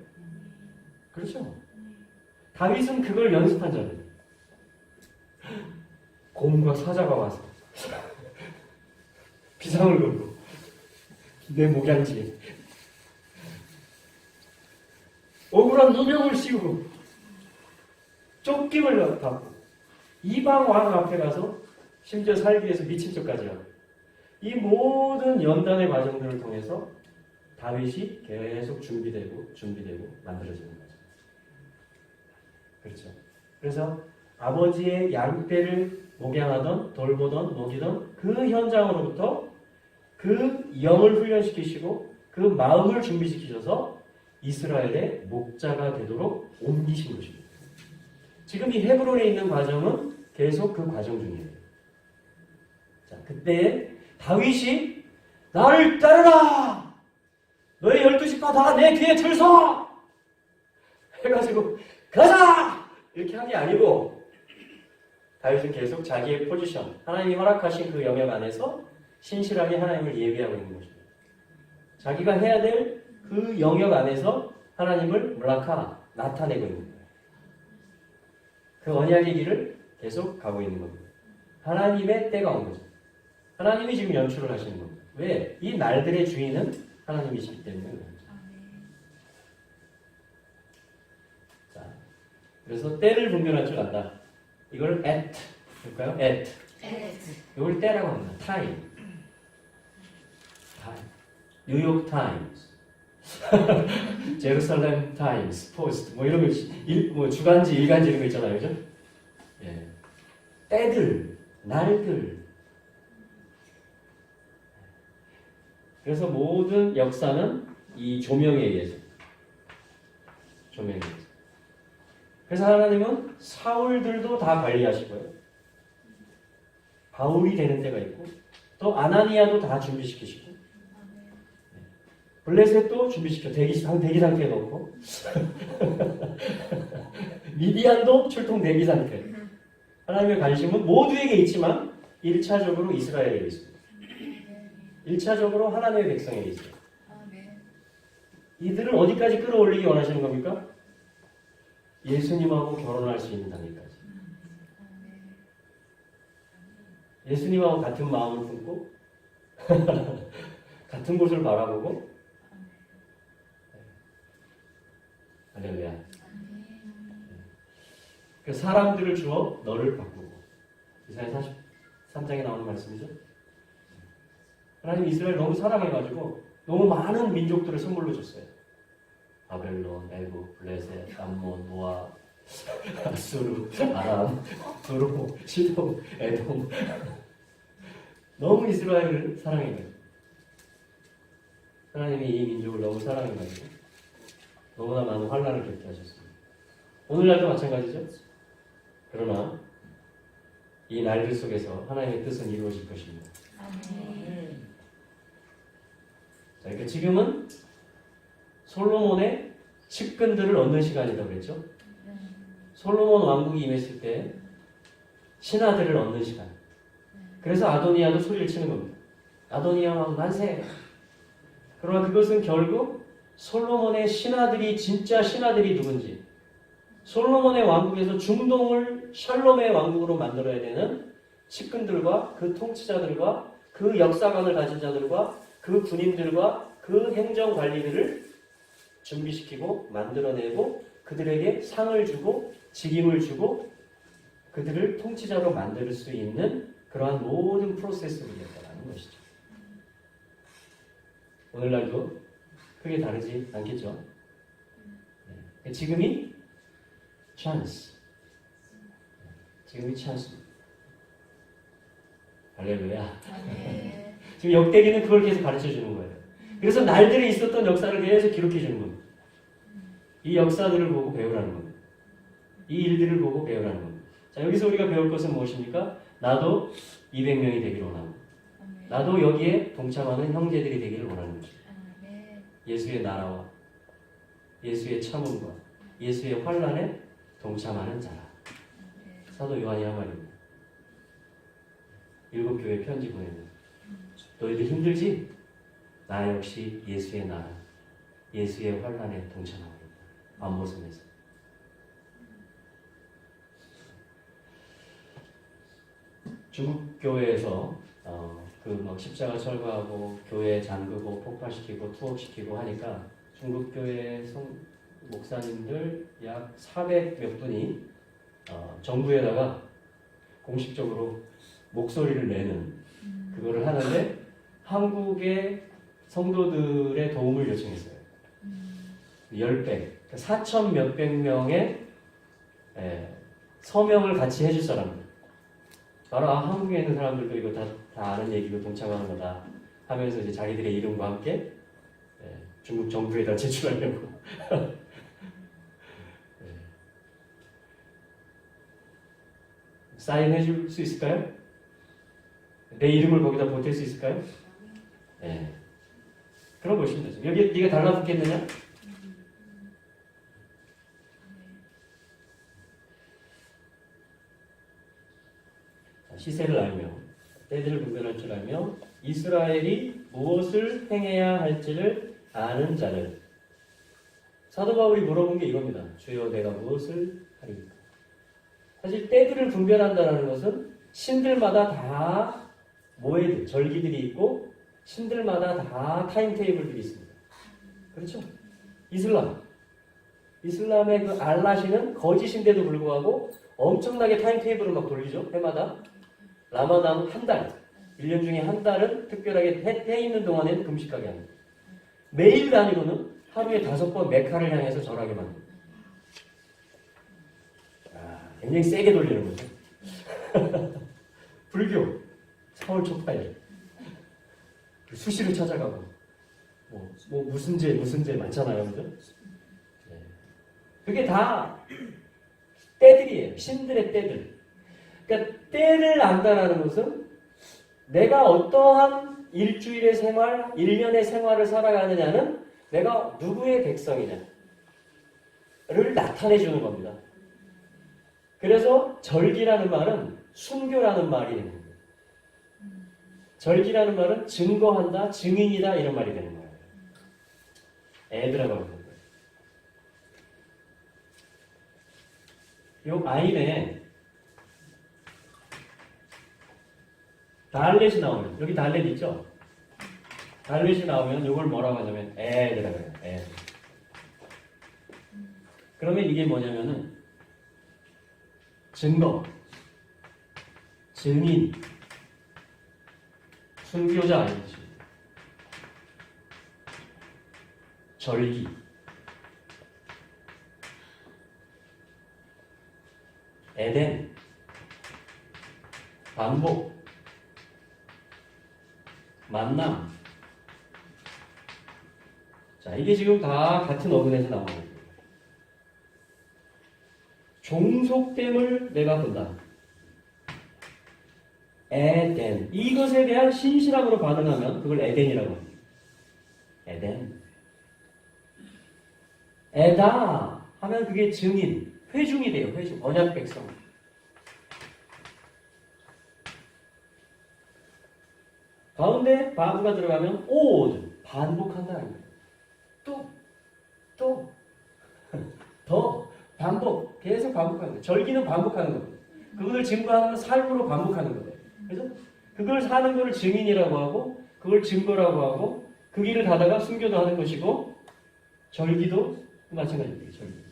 그렇죠? 다윗은 그걸 연습한 자입니다. 곰과 사자가 와서 비상을 걸고 내 목양지에 억울한 누명을 씌우고 쫓김을 받고 이방 왕 앞에 가서 심지어 살기 위해서 미친 척까지 하고, 이 모든 연단의 과정들을 통해서 다윗이 계속 준비되고 만들어지는 거죠. 그렇죠. 그래서 아버지의 양떼를 목양하던, 돌보던, 먹이던 그 현장으로부터 그 영을 훈련시키시고 그 마음을 준비시키셔서 이스라엘의 목자가 되도록 옮기신 것입니다. 지금 이 헤브론에 있는 과정은 계속 그 과정 중이에요. 자, 그때 다윗이 나를 따르라! 너희 12지파 다 내 뒤에 줄 서! 해가지고 가자! 이렇게 한 게 아니고 다윗은 계속 자기의 포지션, 하나님이 허락하신 그 영역 안에서 신실하게 하나님을 예배하고 있는 것입니다. 자기가 해야 될 그 영역 안에서 하나님을 몰라카 나타내고 있는 거예요. 그 언약의 길을 계속 가고 있는 겁니다. 하나님의 때가 온 거죠. 하나님이 지금 연출을 하시는 겁니다. 왜? 이 날들의 주인은 하나님이시기 때문에 그렇습니다. 자, 그래서 때를 분별할 줄 안다. 이걸 at 볼까요? at. 이걸 때라고 합니다. time. 뉴욕 타임스, 제루살렘 타임스, 포스트 뭐 이런 거 뭐 주간지 일간지 이런 거 있잖아요, 그죠? 예. 때들, 날들. 그래서 모든 역사는 이 조명에 의해서. 조명에 의해서. 그래서 하나님은 사울들도 다 관리하시고요. 바울이 되는 때가 있고, 또 아나니아도 다 준비시키시고, 블레셋도 준비시켜 대기 상태에 넣고, 미디안도 출동 대기 상태. 하나님의 관심은 모두에게 있지만 1차적으로 이스라엘에 있습니다. 1차적으로 하나님의 백성에게 있습니다. 이들을 어디까지 끌어올리기 원하시는 겁니까? 예수님하고 결혼할 수 있는 단계까지. 예수님하고 같은 마음을 품고 같은 곳을 바라보고. 할렐루야. 그 사람들을 주어 너를 바꾸고. 이사야 43장에 나오는 말씀이죠. 하나님 이스라엘 너무 사랑해가지고 너무 많은 민족들을 선물로 줬어요. 바벨론, 애굽, 블레셋, 암몬, 모압, 아수르, 아람, 두로, 시돔, 에돔. 너무 이스라엘을 사랑해가지고 하나님이 이 민족을 너무 사랑해가지고 너무나 많은 환난을 겪게 하셨습니다. 오늘날도 마찬가지죠. 그러나 이 날들 속에서 하나님의 뜻은 이루어질 것입니다. 자, 그러니까 지금은 솔로몬의 측근들을 얻는 시간이라고 그랬죠. 솔로몬 왕국이 임했을 때 신하들을 얻는 시간. 그래서 아도니아도 소리를 치는 겁니다. 아도니아 왕 만세! 그러나 그것은 결국 솔로몬의 신하들이 진짜 신하들이 누군지, 솔로몬의 왕국에서 중동을 샬롬의 왕국으로 만들어야 되는 측근들과 그 통치자들과 그 역사관을 가진 자들과 그 군인들과 그 행정관리들을 준비시키고 만들어내고 그들에게 상을 주고 직임을 주고 그들을 통치자로 만들 수 있는 그러한 모든 프로세스를 이었다는 것이죠. 오늘날도 크게 다르지 않겠죠. 네. 지금이 찬스. 지금이 찬스입니다. 할렐루야. 지금 역대기는 그걸 계속 가르쳐 주는 거예요. 그래서 날들에 있었던 역사를 계속 기록해 주는 겁니다. 이 역사들을 보고 배우라는 겁니다. 이 일들을 보고 배우라는 겁니다. 자, 여기서 우리가 배울 것은 무엇입니까? 나도 200명이 되기를 원합니다. 나도 여기에 동참하는 형제들이 되기를 원하는 거죠. 예수의 나라와 예수의 참음과 예수의 환난에 동참하는 자라. 사도 요한이 한 말입니다. 7교회 편지 보내면 너희들 힘들지? 나 역시 예수의 나라, 예수의 환난에 동참하고 있다. 안보선에서. 중국 교회에서 그 십자가 철거하고 교회 잠그고 폭파시키고 투옥시키고 하니까 중국 교회 목사님들 약 400몇 분이 정부에다가 공식적으로 목소리를 내는 그거를 하는데 한국의 성도들의 도움을 요청했어요. 10배, 4천 몇백 명의 서명을 같이 해줄 사람들. 바로 한국에 있는 사람들도 이거 다 아는 얘기고 동참하는 거다 하면서 이제 자기들의 이름과 함께 중국 정부에다 제출하려고 사인해 줄 수 있을까요? 내 이름을 거기다 보탤 수 있을까요? 네. 그럼 보시면 되죠. 여기 네가 달라붙겠느냐? 시세를 알며 때들을 분별할 줄 알며 이스라엘이 무엇을 행해야 할지를 아는 자를. 사도 바울이 물어본 게 이겁니다. 주여 내가 무엇을 하리까? 사실 때들을 분별한다는 것은 신들마다 다 모에드, 절기들이 있고 신들마다 다 타임테이블들이 있습니다. 그렇죠? 이슬람의 그 알라시는 거짓인데도 불구하고 엄청나게 타임테이블을 막 돌리죠. 해마다. 라마단 한 달, 1년 중에 한 달은 특별하게 해 있는 동안에는 금식하게 합니다. 매일 다니고는 하루에 5번 메카를 향해서 절하게 만듭니다. 굉장히 세게 돌리는 거죠. 불교, 서울 촉발, 수시로 찾아가고, 무슨 죄 많잖아요, 그죠? 네. 그게 다 때들이에요. 신들의 때들. 그러니까 때를 안다라는 것은 내가 어떠한 일주일의 생활, 1년의 생활을 살아가느냐는 내가 누구의 백성이냐를 나타내 주는 겁니다. 그래서 절기라는 말은 순교라는 말이 되는 거예요. 절기라는 말은 증거한다, 증인이다 이런 말이 되는 거예요. 애들하고 하는 거예요. 요 아인에 달렛이 나오면, 여기 달렛 있죠? 달렛이 나오면 이걸 뭐라고 하냐면 애들하고 해요. 애. 그러면 이게 뭐냐면은 증거, 증인, 순교자 아니지. 절기. 에덴. 반복. 만남. 자, 이게 지금 다 같은 어근에서 나오는 거예요. 종속됨을 내가 본다. 에덴. 이것에 대한 신실함으로 반응하면 그걸 에덴이라고 합니다. 에덴. 에다 하면 그게 증인, 회중이 돼요. 회중, 언약 백성. 가운데 바브가 들어가면 오, 반복한다는 거예요. 또, 더, 반복, 계속 반복하는 거예요. 절기는 반복하는 거예요. 그것을 증거하는 건 삶으로 반복하는 거예요. 그래서 그걸 사는 것을 증인이라고 하고, 그걸 증거라고 하고, 그 길을 가다가 순교도 하는 것이고, 절기도 마찬가지입니다. 절기.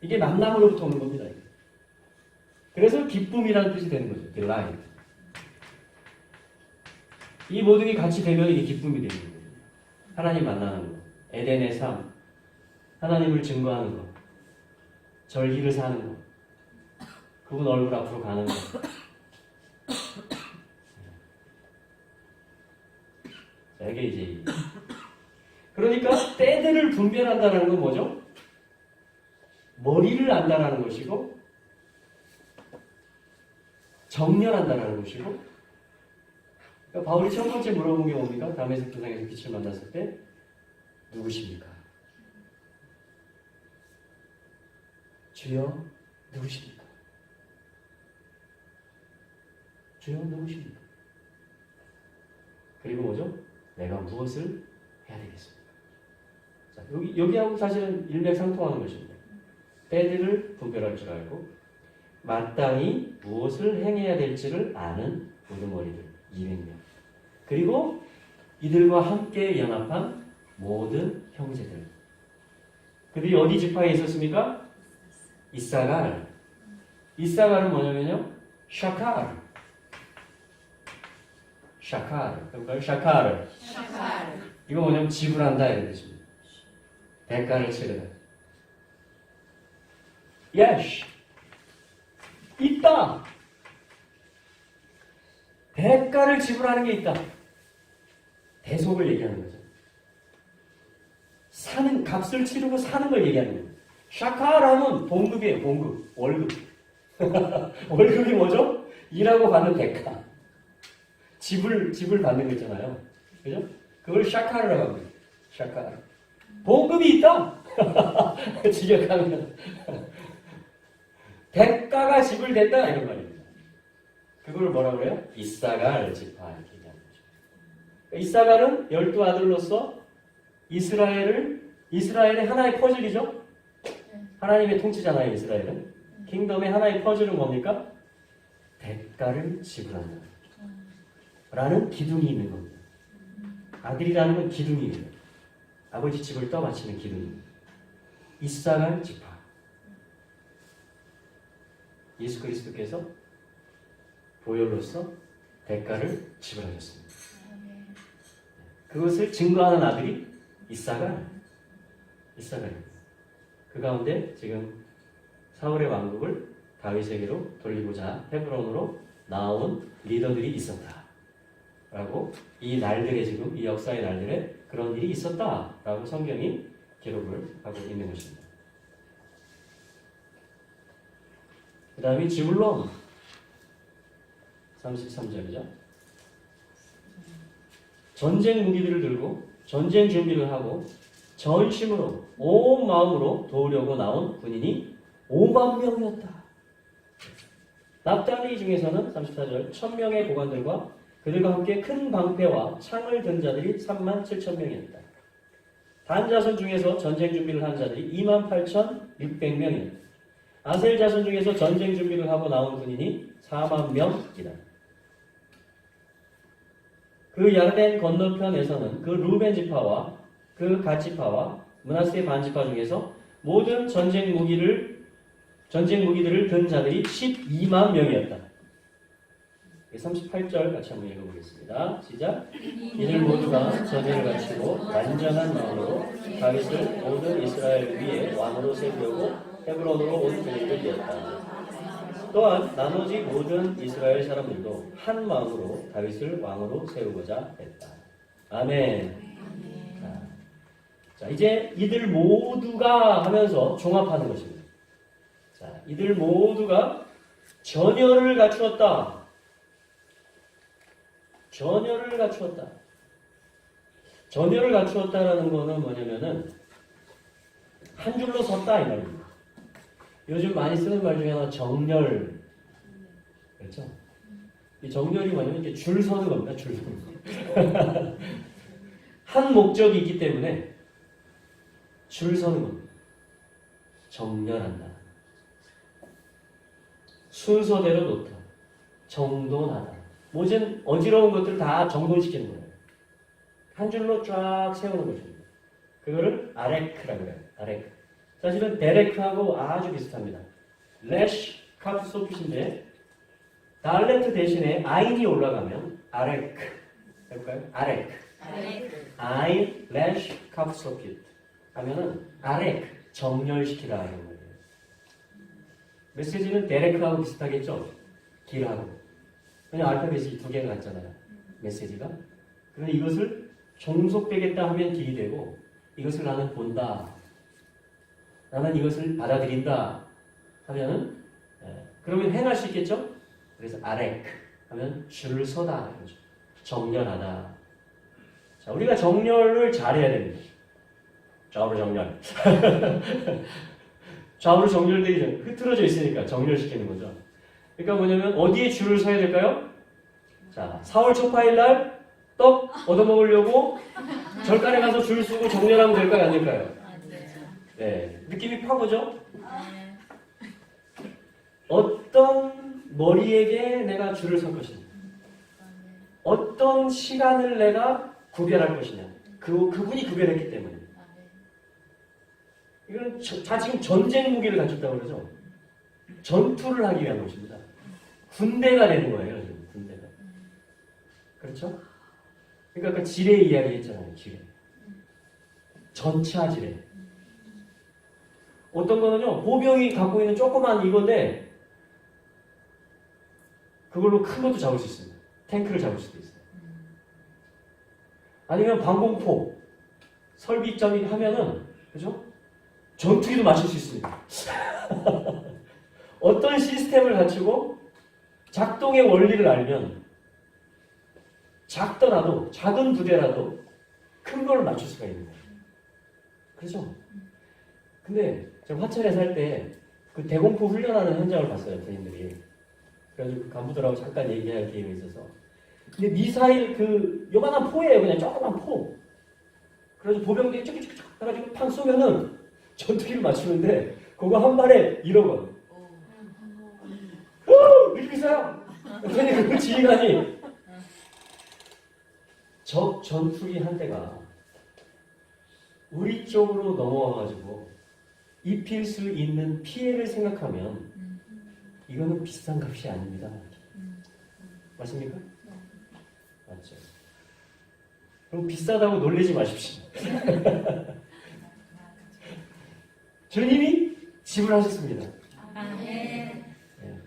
이게 만남으로부터 오는 겁니다. 그래서 기쁨이라는 뜻이 되는 거죠. delight. 이 모든 게 같이 되면 이게 기쁨이 되는 거예요. 하나님 만나는 거, 에덴의 삶, 하나님을 증거하는 거, 절기를 사는 거, 그분 얼굴 앞으로 가는 거. 자, 이게 이제 그러니까 때들을 분별한다는 건 뭐죠? 머리를 안다는 것이고 정렬한다는 것이고. 그러니까 바울이 첫 번째 물어본 게 뭡니까? 다메섹 도상에서 빛을 만났을 때 누구십니까? 주여 누구십니까? 주여 누구십니까? 그리고 뭐죠? 내가 무엇을 해야 되겠습니까? 자, 여기하고 사실은 일맥상통하는 것입니다. 때들을 분별할 줄 알고 마땅히 무엇을 행해야 될지를 아는 우두머리들 200명. 그리고 이들과 함께 연합한 모든 형제들. 그들이 어디 지파에 있었습니까? 이사갈. 이사갈은 뭐냐면요? 샤칼. 그러니까 샤칼. 이거 뭐냐면 지불한다 이런 뜻입니다. 대가를 치르다. 예시. 있다. 대가를 지불하는 게 있다. 대속을 얘기하는 거죠. 사는 값을 치르고 사는 걸 얘기하는 거예요. 샤카라면 봉급이에요. 봉급, 월급. 월급이 뭐죠? 일하고 받는 대가. 집을 받는 거 있잖아요. 그죠? 그걸 샤카라고 합니다. 샤카. 봉급이 있다. 직역하면 대가가 지불된다 이런 말입니다. 그걸 뭐라고 그래요? 이사갈 지파 이렇게 얘기하는 거죠. 이사갈은 12아들로서 이스라엘의 하나의 퍼즐이죠. 하나님의 통치잖아요. 이스라엘은. 킹덤의 하나의 퍼즐은 뭡니까? 대가를 지불한다. 라는 기둥이 있는 겁니다. 아들이라는 건 기둥이에요. 아버지 집을 떠받치는 기둥입니다. 이사갈 지파. 예수 그리스도께서 보혈로서 대가를 지불하셨습니다. 그것을 증거하는 아들이 이사갈. 그 가운데 지금 사울의 왕국을 다윗에게로 돌리고자 헤브론으로 나온 리더들이 있었다. 라고 이 날들에 지금 이 역사의 날들에 그런 일이 있었다. 라고 성경이 기록을 하고 있는 것입니다. 그 다음에 지불론 33절이죠. 전쟁 무기들을 들고 전쟁 준비를 하고 전심으로 온 마음으로 도우려고 나온 군인이 5만 명이었다. 납달리 중에서는 34절 1000명의 보관들과 그들과 함께 큰 방패와 창을 든 자들이 37,000명이었다. 단 자손 중에서 전쟁 준비를 한 자들이 28,600명이었다. 아셀 자손 중에서 전쟁 준비를 하고 나온 군인이 4만 명이다. 그 야르덴 건너편에서는 그 루벤 지파와 그 갓 지파와 므낫세 반 지파 중에서 모든 전쟁 무기들을 든 자들이 12만 명이었다. 38절 같이 한번 읽어보겠습니다. 시작. 이들 모두가 전쟁을 갖추고 완전한 마음으로 다윗을 모든 이스라엘 위에 왕으로 세우려고 헤브론으로 온 군인들 되었다. 또한 나머지 모든 이스라엘 사람들도 한 마음으로 다윗을 왕으로 세우고자 했다. 아멘. 자, 이제 이들 모두가 하면서 종합하는 것입니다. 자, 이들 모두가 전열을 갖추었다. 전열을 갖추었다. 전열을 갖추었다라는 거는 뭐냐면은 한 줄로 섰다 이 말입니다. 요즘 많이 쓰는 말 중에 하나 정렬. 그렇죠? 이 정렬이 뭐냐면 이게 줄 서는 겁니다. 줄 서는 거. 한 목적이 있기 때문에 줄 서는 겁니다. 정렬한다. 순서대로 놓다. 정돈하다. 모든 어지러운 것들을 다 정돈시키는 거예요. 한 줄로 쫙 세우는 거죠. 그거를 아레크라고 해요. 아레크. 사실은 데레크하고 아주 비슷합니다. 레쉬, 카프 소핏인데 달레트 대신에 아인이 올라가면 아레크. 해볼까요? 아레크. 아인, 레쉬, 카프 소핏 하면은 아레크. 정렬시키다 이런 거예요. 메시지는 데레크하고 비슷하겠죠? 길하고. 그냥 알파벳이 두 개가 같잖아요. 메시지가. 그런데 이것을 종속되겠다 하면 길이 되고 이것을 나는 본다. 나는 이것을 받아들인다 하면은 그러면 행할 수 있겠죠? 그래서 아렉 하면 줄을 서다. 이거죠. 정렬하다. 자, 우리가 정렬을 잘해야 됩니다. 좌우로 정렬. 좌우로 정렬되기 전에 흐트러져 있으니까 정렬시키는 거죠. 그러니까 뭐냐면 어디에 줄을 서야 될까요? 자, 4월 초파일 날 떡 얻어먹으려고 절간에 가서 줄 서고 정렬하면 될까요? 안 될까요? 네, 느낌이 팍 오죠? 어떤 머리에게 내가 줄을 설 것이냐, 어떤 시간을 내가 구별할 것이냐, 그분이 구별했기 때문에. 이건 다 지금 전쟁 무기를 갖췄다고 그러죠. 전투를 하기 위한 것입니다. 군대가 되는 거예요, 지금 군대가. 그렇죠? 그러니까 아까 지뢰 이야기 했잖아요, 지뢰. 전차 지뢰. 어떤 거는요, 보병이 갖고 있는 조그만 이건데, 그걸로 큰 것도 잡을 수 있습니다. 탱크를 잡을 수도 있어요. 아니면 방공포, 설비점이 하면은, 그죠? 전투기도 맞출 수 있습니다. 어떤 시스템을 갖추고 작동의 원리를 알면 작더라도, 작은 부대라도 큰 걸 맞출 수가 있는 거예요. 그죠? 근데 제가 화천에 살 때 그 대공포 훈련하는 현장을 봤어요, 군인들이. 그래가지고 간부들하고 잠깐 얘기할 기회가 있어서. 근데 미사일 그 요만한 포예요. 그냥 조그만 포. 그래서 보병들이 쭉쭉쭉 해가지고 팡 쏘면은 전투기를 맞추는데 그거 한 발에 1억 원. 이렇게 있어요. 그랬더니 그 지휘관이 적 전투기 한 대가 우리 쪽으로 넘어와가지고 입힐 수 있는 피해를 생각하면 이거는 비싼 값이 아닙니다. 맞습니까? 맞죠. 그럼 비싸다고 놀리지 마십시오. 주님이 지불하셨습니다. 네.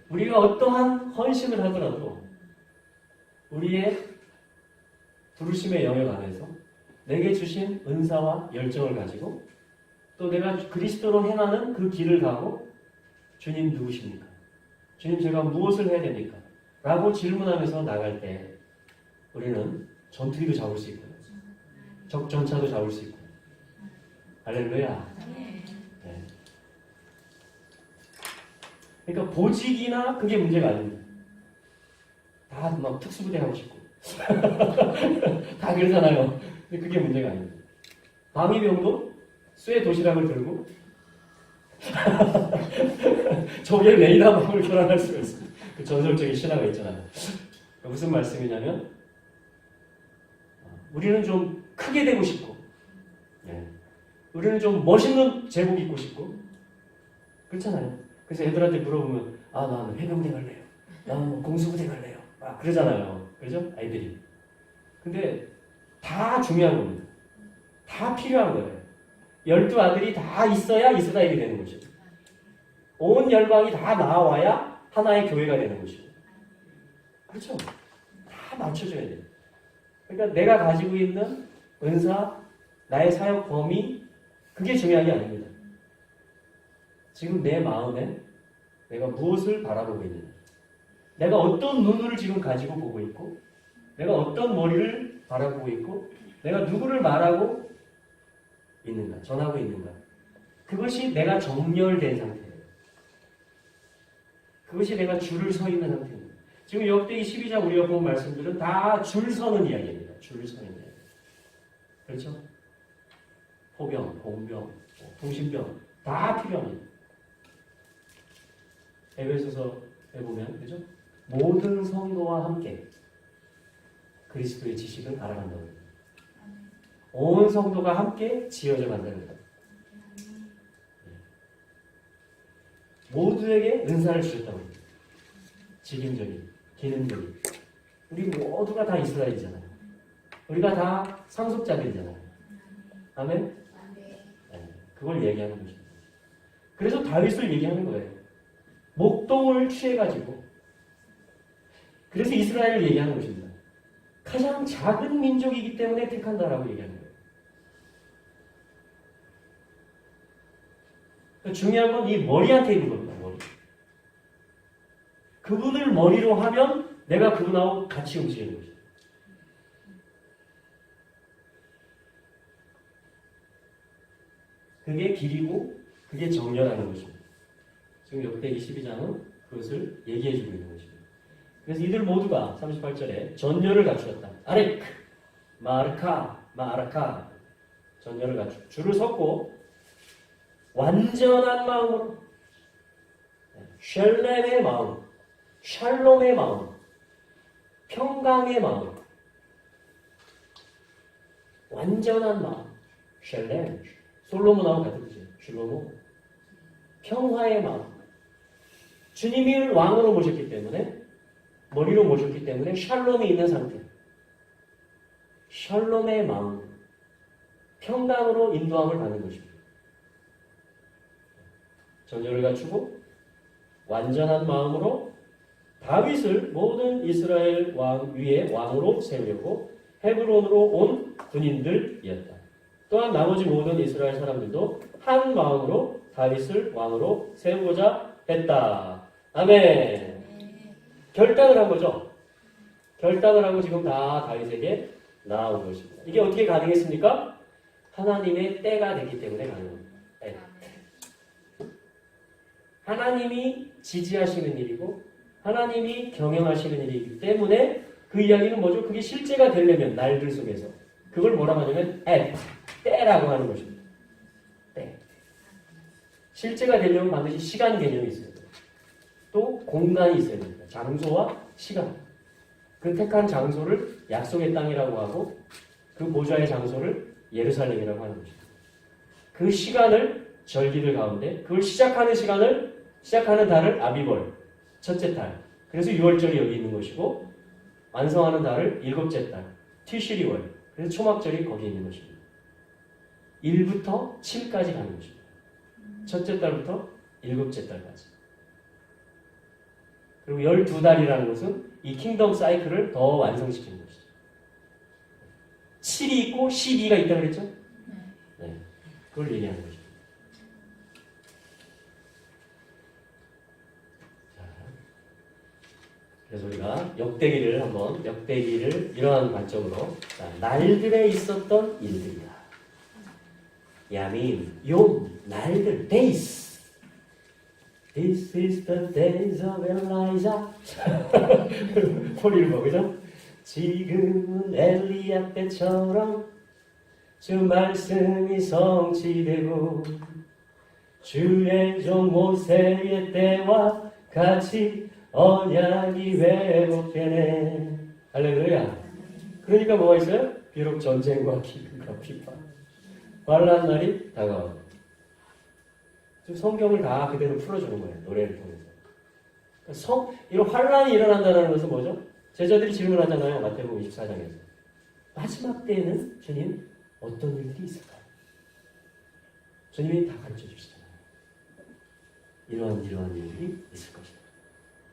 우리가 어떠한 헌신을 하더라도 우리의 부르심의 영역 안에서 내게 주신 은사와 열정을 가지고 또 내가 그리스도로 행하는 그 길을 가고 주님 누구십니까? 주님 제가 무엇을 해야 됩니까? 라고 질문하면서 나갈 때 우리는 전투기도 잡을 수 있고요. 적전차도 잡을 수 있고요. 할렐루야. 네. 그러니까 보직이나 그게 문제가 아닙니다. 다 막 특수부대 하고 싶고 다 그러잖아요. 근데 그게 문제가 아닙니다. 방위병도 쇠 도시락을 들고 저기에 레이더망을 교란할 수가 있습니다. 그 전설적인 신화가 있잖아요. 무슨 말씀이냐면 우리는 좀 크게 되고 싶고 우리는 좀 멋있는 제복 입고 싶고 그렇잖아요. 그래서 애들한테 물어보면 나는 해병대 갈래요. 나는 뭐 공수부대 갈래요. 그러잖아요. 그렇죠? 아이들이. 근데 다 중요한 겁니다. 다 필요한 거예요. 12아들이 다 있어야 이스라엘이 되는 거죠. 온 열방이 다 나와야 하나의 교회가 되는 것이고. 그렇죠? 다 맞춰줘야 돼요. 그러니까 내가 가지고 있는 은사, 나의 사역 범위, 그게 중요한 게 아닙니다. 지금 내 마음에 내가 무엇을 바라보고 있느냐. 내가 어떤 눈을 지금 가지고 보고 있고, 내가 어떤 머리를 바라보고 있고, 내가 누구를 말하고 있는가, 전하고 있는가. 그것이 내가 정렬된 상태예요. 그것이 내가 줄을 서 있는 상태입니다. 지금 역대기 12장 우리가 본 말씀들은 다 줄 서는 이야기입니다. 줄 서는 이야기. 그렇죠? 포병, 공병, 통신병 다 필요합니다. 에베소서에 보면 그죠? 모든 성도와 함께 그리스도의 지식을 알아간다고 합니다. 온 성도가 함께 지어져 간다는 것. 모두에게 은사를 주셨다고 합니다. 직임적인, 기능적인. 우리 모두가 다 이스라엘이잖아요. 우리가 다 상속자들이잖아요. 아멘? 네, 그걸 얘기하는 거죠. 그래서 다윗을 얘기하는 거예요. 목동을 취해가지고. 그래서 이스라엘을 얘기하는 것입니다. 가장 작은 민족이기 때문에 택한다라고 얘기하는 거예요. 중요한 건 이 머리한테 있는 겁니다. 머리. 그분을 머리로 하면 내가 그분하고 같이 움직이는 거죠. 그게 길이고 그게 정렬하는 것입니다. 지금 역대기 12장은 그것을 얘기해주고 있는 것입니다. 그래서 이들 모두가 38절에 전열을 갖추었다. 아렉, 마르카 전열을 갖추고 줄을 섰고 완전한 마음으로 샬렘의 마음, 샬롬의 마음, 평강의 마음, 완전한 마음, 샬렘, 솔로몬하고 같은 뜻이에요. 슐로모, 평화의 마음. 주님을 왕으로 모셨기 때문에, 머리로 모셨기 때문에 샬롬이 있는 상태. 샬롬의 마음, 평강으로 인도함을 받는 것입니다. 전열을 갖추고 완전한 마음으로 다윗을 모든 이스라엘 왕 위에 왕으로 세우려고 헤브론으로 온 군인들이었다. 또한 나머지 모든 이스라엘 사람들도 한 마음으로 다윗을 왕으로 세우고자 했다. 아멘. 결단을 한 거죠. 결단을 하고 지금 다 다윗에게 나아온 것입니다. 이게 어떻게 가능했습니까? 하나님의 때가 됐기 때문에 가능합니다. 때. 하나님이 지지하시는 일이고 하나님이 경영하시는 일이기 때문에 그 이야기는 뭐죠? 그게 실제가 되려면 날들 속에서 그걸 뭐라고 하냐면 때라고 하는 것입니다. 때. 실제가 되려면 반드시 시간 개념이 있어야 돼요. 또 공간이 있어야 됩니다. 장소와 시간. 그 택한 장소를 약속의 땅이라고 하고 그 보좌의 장소를 예루살렘이라고 하는 것입니다. 그 시간을 절기들 가운데 그걸 시작하는 달을 아비벌, 첫째 달. 그래서 6월절이 여기 있는 것이고 완성하는 달을 일곱째 달, 티시리월. 그래서 초막절이 거기에 있는 것입니다. 1부터 7까지 가는 것입니다. 첫째 달부터 일곱째 달까지. 그리고 12달이라는 것은 이 킹덤 사이클을 더 완성시키는 것이죠. 7이 있고 12가 있다고 그랬죠? 네. 그걸 얘기하는 것입니다. 자, 그래서 우리가 역대기를 이러한 관점으로 자, 날들에 있었던 일들이다. 야민, 용, 날들, days. This is the days of Elijah. 포리를 그죠? 지금은 엘리야 때처럼 주 말씀이 성취되고 주의 종 모세의 때와 같이 언약이 회복되네. 할렐루야. 그러니까 뭐가 있어요? 비록 전쟁과 기근과 비판, 환난 날이 다가온다. 성경을 다 그대로 풀어주는 거예요. 노래를 통해서. 이런 환란이 일어난다는 것은 뭐죠? 제자들이 질문하잖아요. 마태복음 24장에서. 마지막 때에는 주님 어떤 일들이 있을까요? 주님이 다 가르쳐 주시잖아요. 이러한 일들이 있을 것이다.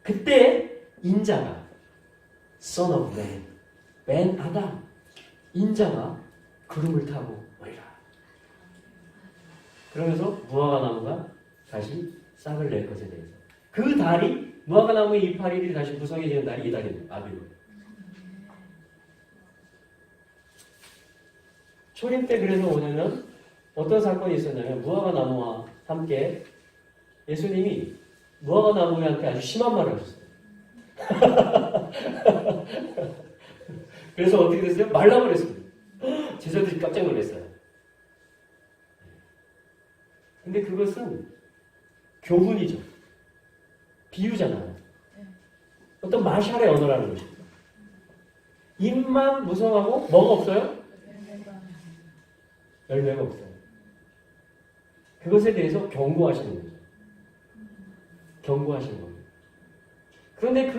그때 인자가 Son of Man, Ben Adam, 인자가 구름을 타고 오리라. 그러면서 무화과 나무가 다시 싹을 낼 것에 대해서 그 달이 무화과 나무의 이파리들이 다시 무성해지는 달이 이 달입니다. 아비로. 초림 때 그래서 뭐냐면 어떤 사건이 있었냐면 무화과 나무와 함께 예수님이 무화과 나무한테 아주 심한 말을 하셨어요. 그래서 어떻게 됐어요? 말라버렸습니다. 제자들이 깜짝 놀랐어요. 근데 그것은 교훈이죠. 비유잖아요. 어떤 마샬의 언어라는 것입니다. 입만 무성하고 뭐가 없어요? 열매가 없어요. 그것에 대해서 경고하시는 거죠. 경고하시는 겁니다. 그런데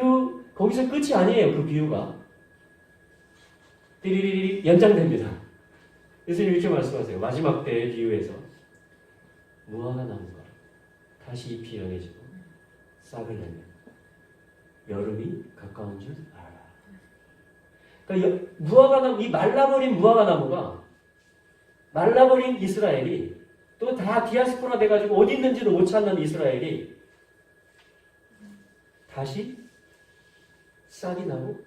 거기서 끝이 아니에요. 그 비유가. 띠리리리 연장됩니다. 예수님 이렇게 말씀하세요. 마지막 때의 비유에서 무화과 나무가 다시 잎이 연해지고 싹을 내면 여름이 가까운 줄 알아라. 그러니까 이 말라버린 무화과 나무가 말라버린 이스라엘이 또 다 디아스포라 돼가지고 어디 있는지도 못 찾는 이스라엘이 다시 싹이 나고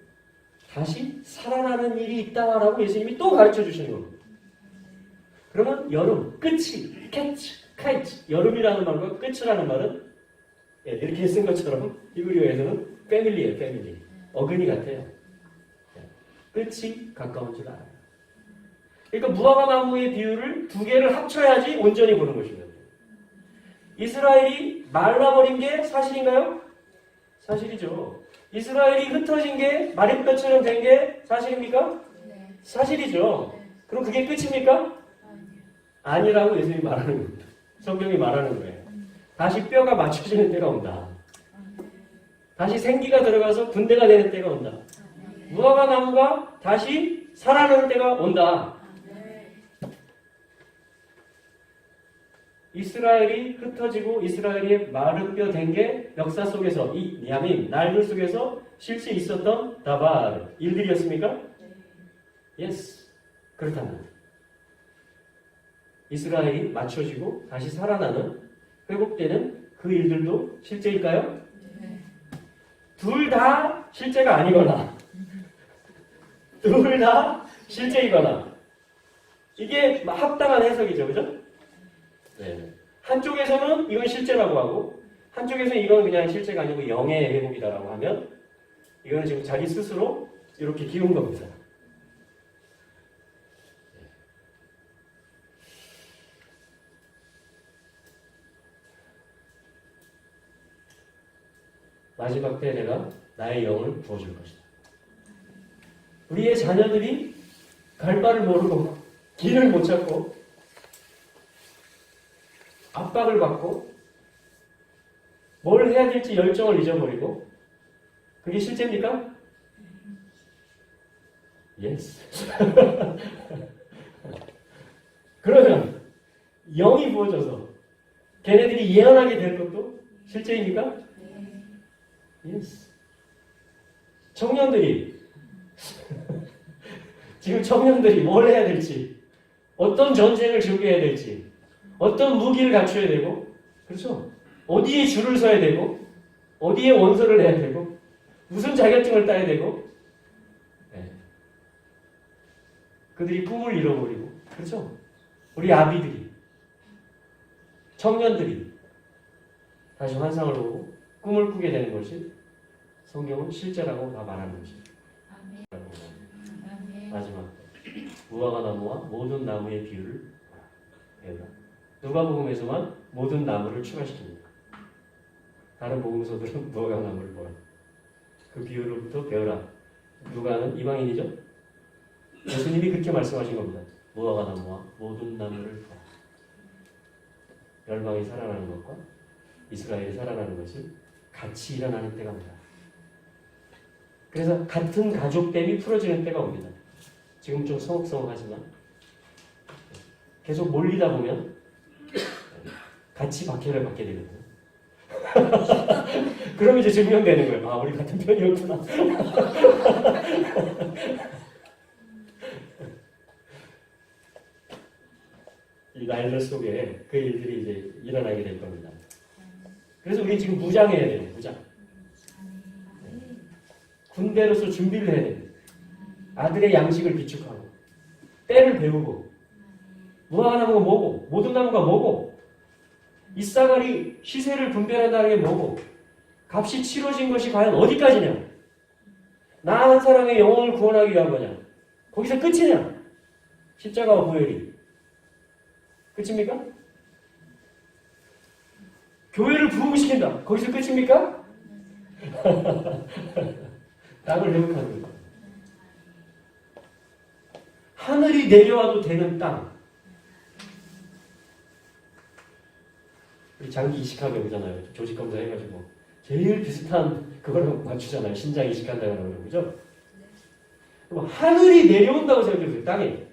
다시 살아나는 일이 있다라고 예수님이 또 가르쳐 주시는 겁니다. 그러면 여름, 끝이, 카이츠, 여름이라는 말과 끝이라는 말은 이렇게 쓴 것처럼 히브리어에서는 패밀리예요, 패밀리. 어근이 같아요. 끝이 가까운 줄 알아요. 그러니까 무화과 나무의 비유를 두 개를 합쳐야지 온전히 보는 것입니다. 이스라엘이 말라버린 게 사실인가요? 사실이죠. 이스라엘이 흩어진 게 마린뼈처럼 된 게 사실입니까? 네. 사실이죠. 네. 그럼 그게 끝입니까? 아니라고 예수님이 말하는 겁니다. 성경이 말하는 거예요. 다시 뼈가 맞춰지는 때가 온다. 다시 생기가 들어가서 분대가 되는 때가 온다. 무화과 나무가 다시 살아나는 때가 온다. 이스라엘이 흩어지고 이스라엘이 마른 뼈 된 게 역사 속에서 이 야민 날들 속에서 실제 있었던 다발 일들이었습니까? 예스. 그렇다면 이스라엘이 맞춰지고 다시 살아나는 회복되는 그 일들도 실제일까요? 네. 둘 다 실제가 아니거나 둘 다 실제이거나 이게 합당한 해석이죠. 그죠? 네. 한쪽에서는 이건 실제라고 하고 한쪽에서는 이건 그냥 실제가 아니고 영의 회복이다라고 하면 이거는 지금 자기 스스로 이렇게 기운 겁니다. 마지막 때 내가 나의 영을 부어줄 것이다. 우리의 자녀들이 갈 바를 모르고 길을 못 찾고 압박을 받고 뭘 해야 될지 열정을 잊어버리고 그게 실제입니까? 예스. 그러면 영이 부어져서 걔네들이 예언하게 될 것도 실제입니까? 예스. 청년들이 지금 청년들이 뭘 해야 될지 어떤 전쟁을 준비해야 될지 어떤 무기를 갖춰야 되고 그렇죠? 어디에 줄을 서야 되고 어디에 원서를 내야 되고 무슨 자격증을 따야 되고 네. 그들이 꿈을 잃어버리고 그렇죠? 우리 아비들이 청년들이 다시 환상을 보고 꿈을 꾸게 되는 것이 성경은 실제라고 다 말하는 것입니다. 마지막 무화과 나무와 모든 나무의 비유를 배우라. 누가복음에서만 모든 나무를 추가시킵니다. 다른 복음서들은 무화과 나무를 보라. 그 비유로부터 배우라. 누가는 이방인이죠. 예수님이 그렇게 말씀하신 겁니다. 무화과 나무와 모든 나무를 보라. 열방이 살아나는 것과 이스라엘이 살아나는 것이 같이 일어나는 때가 옵니다. 그래서 같은 가족됨이 풀어지는 때가 옵니다. 지금 좀 서먹서먹하지만 계속 몰리다 보면 같이 박해를 받게 되거든요. 그럼 이제 증명되는 거예요. 아, 우리 같은 편이었구나. 이 난리 속에 그 일들이 이제 일어나게 될 겁니다. 그래서 우리 지금 무장해야 돼요. 무장. 군대로서 준비를 해야 됩니다. 아들의 양식을 비축하고 때를 배우고 무화과 나무가 뭐고 모든 나무가 뭐고 이사갈이 시세를 분별한다는 게 뭐고 값이 치러진 것이 과연 어디까지냐 나 한 사람의 영혼을 구원하기 위한 거냐 거기서 끝이냐 십자가와 보혈이 끝입니까? 교회를 부흥시킨다 거기서 끝입니까? 땅을 회복하는 거예요. 하늘이 내려와도 되는 땅. 우리 장기 이식하게 오잖아요. 조직 검사 해가지고 제일 비슷한 그거랑 맞추잖아요. 신장 이식한다고 그러는 거죠. 그럼 하늘이 내려온다고 생각해보세요. 땅에.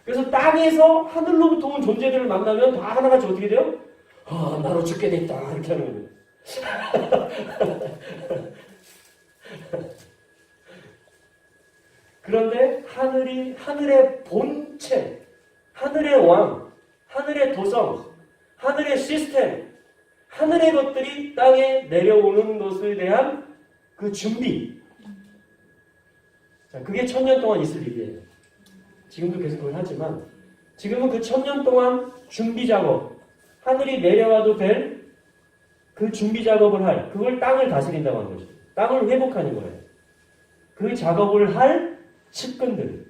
그래서 땅에서 하늘로부터 온 존재들을 만나면 다 하나같이 어떻게 돼요? 아, 나로 죽게 됐다 이렇게 하는 거예요. 그런데 하늘의 본체, 하늘의 왕, 하늘의 도성, 하늘의 시스템, 하늘의 것들이 땅에 내려오는 것에 대한 그 준비. 자, 그게 1000년 동안 있을 일이에요. 지금도 계속 그걸 하지만 지금은 그 1000년 동안 준비 작업, 하늘이 내려와도 될 그 준비 작업을 할, 그걸 땅을 다스린다고 하는 거죠. 땅을 회복하는 거예요. 그 작업을 할 측근들,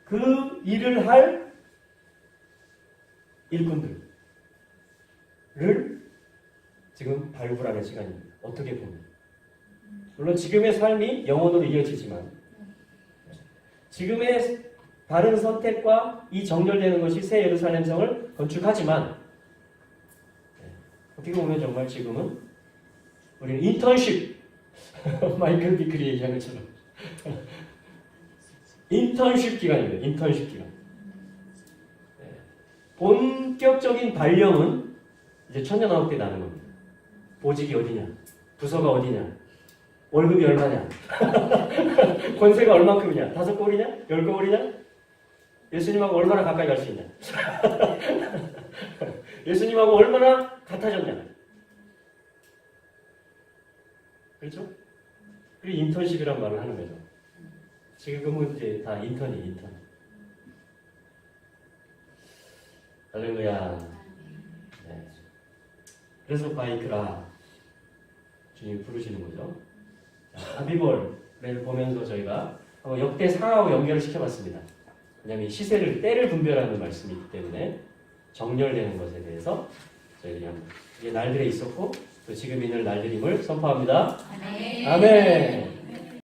그 일을 할 일꾼들을 지금 발굴하는 시간입니다. 어떻게 보면. 물론 지금의 삶이 영원으로 이어지지만 지금의 바른 선택과 이 정렬되는 것이 새 예루살렘성을 건축하지만 어떻게 보면 정말 지금은 우리는 인턴십 마이클 비클이 얘기한 것처럼 인턴십 기간입니다. 인턴십 기간. 본격적인 발령은 이제 천년왕국 때 나는 겁니다. 보직이 어디냐, 부서가 어디냐, 월급이 얼마냐, 권세가 얼만큼이냐, 5골이냐, 10골이냐, 예수님하고 얼마나 가까이 갈 수 있냐? 예수님하고 얼마나 같아졌냐? 그렇죠? 그게 인턴십이란 말을 하는 거죠. 지금은 이제 다 인턴이 인턴. 할렐루야. 네. 그래서 바이크라 주님 부르시는 거죠. 바비벌을 보면서 저희가 한번 역대 상하고 연결을 시켜봤습니다. 왜냐하면 이 시세를 때를 분별하는 말씀이 있기 때문에 정렬되는 것에 대해서 저희들이 한번 이게 날들에 있었고 또 지금 있는 날들임을 선포합니다. 아멘. 아멘.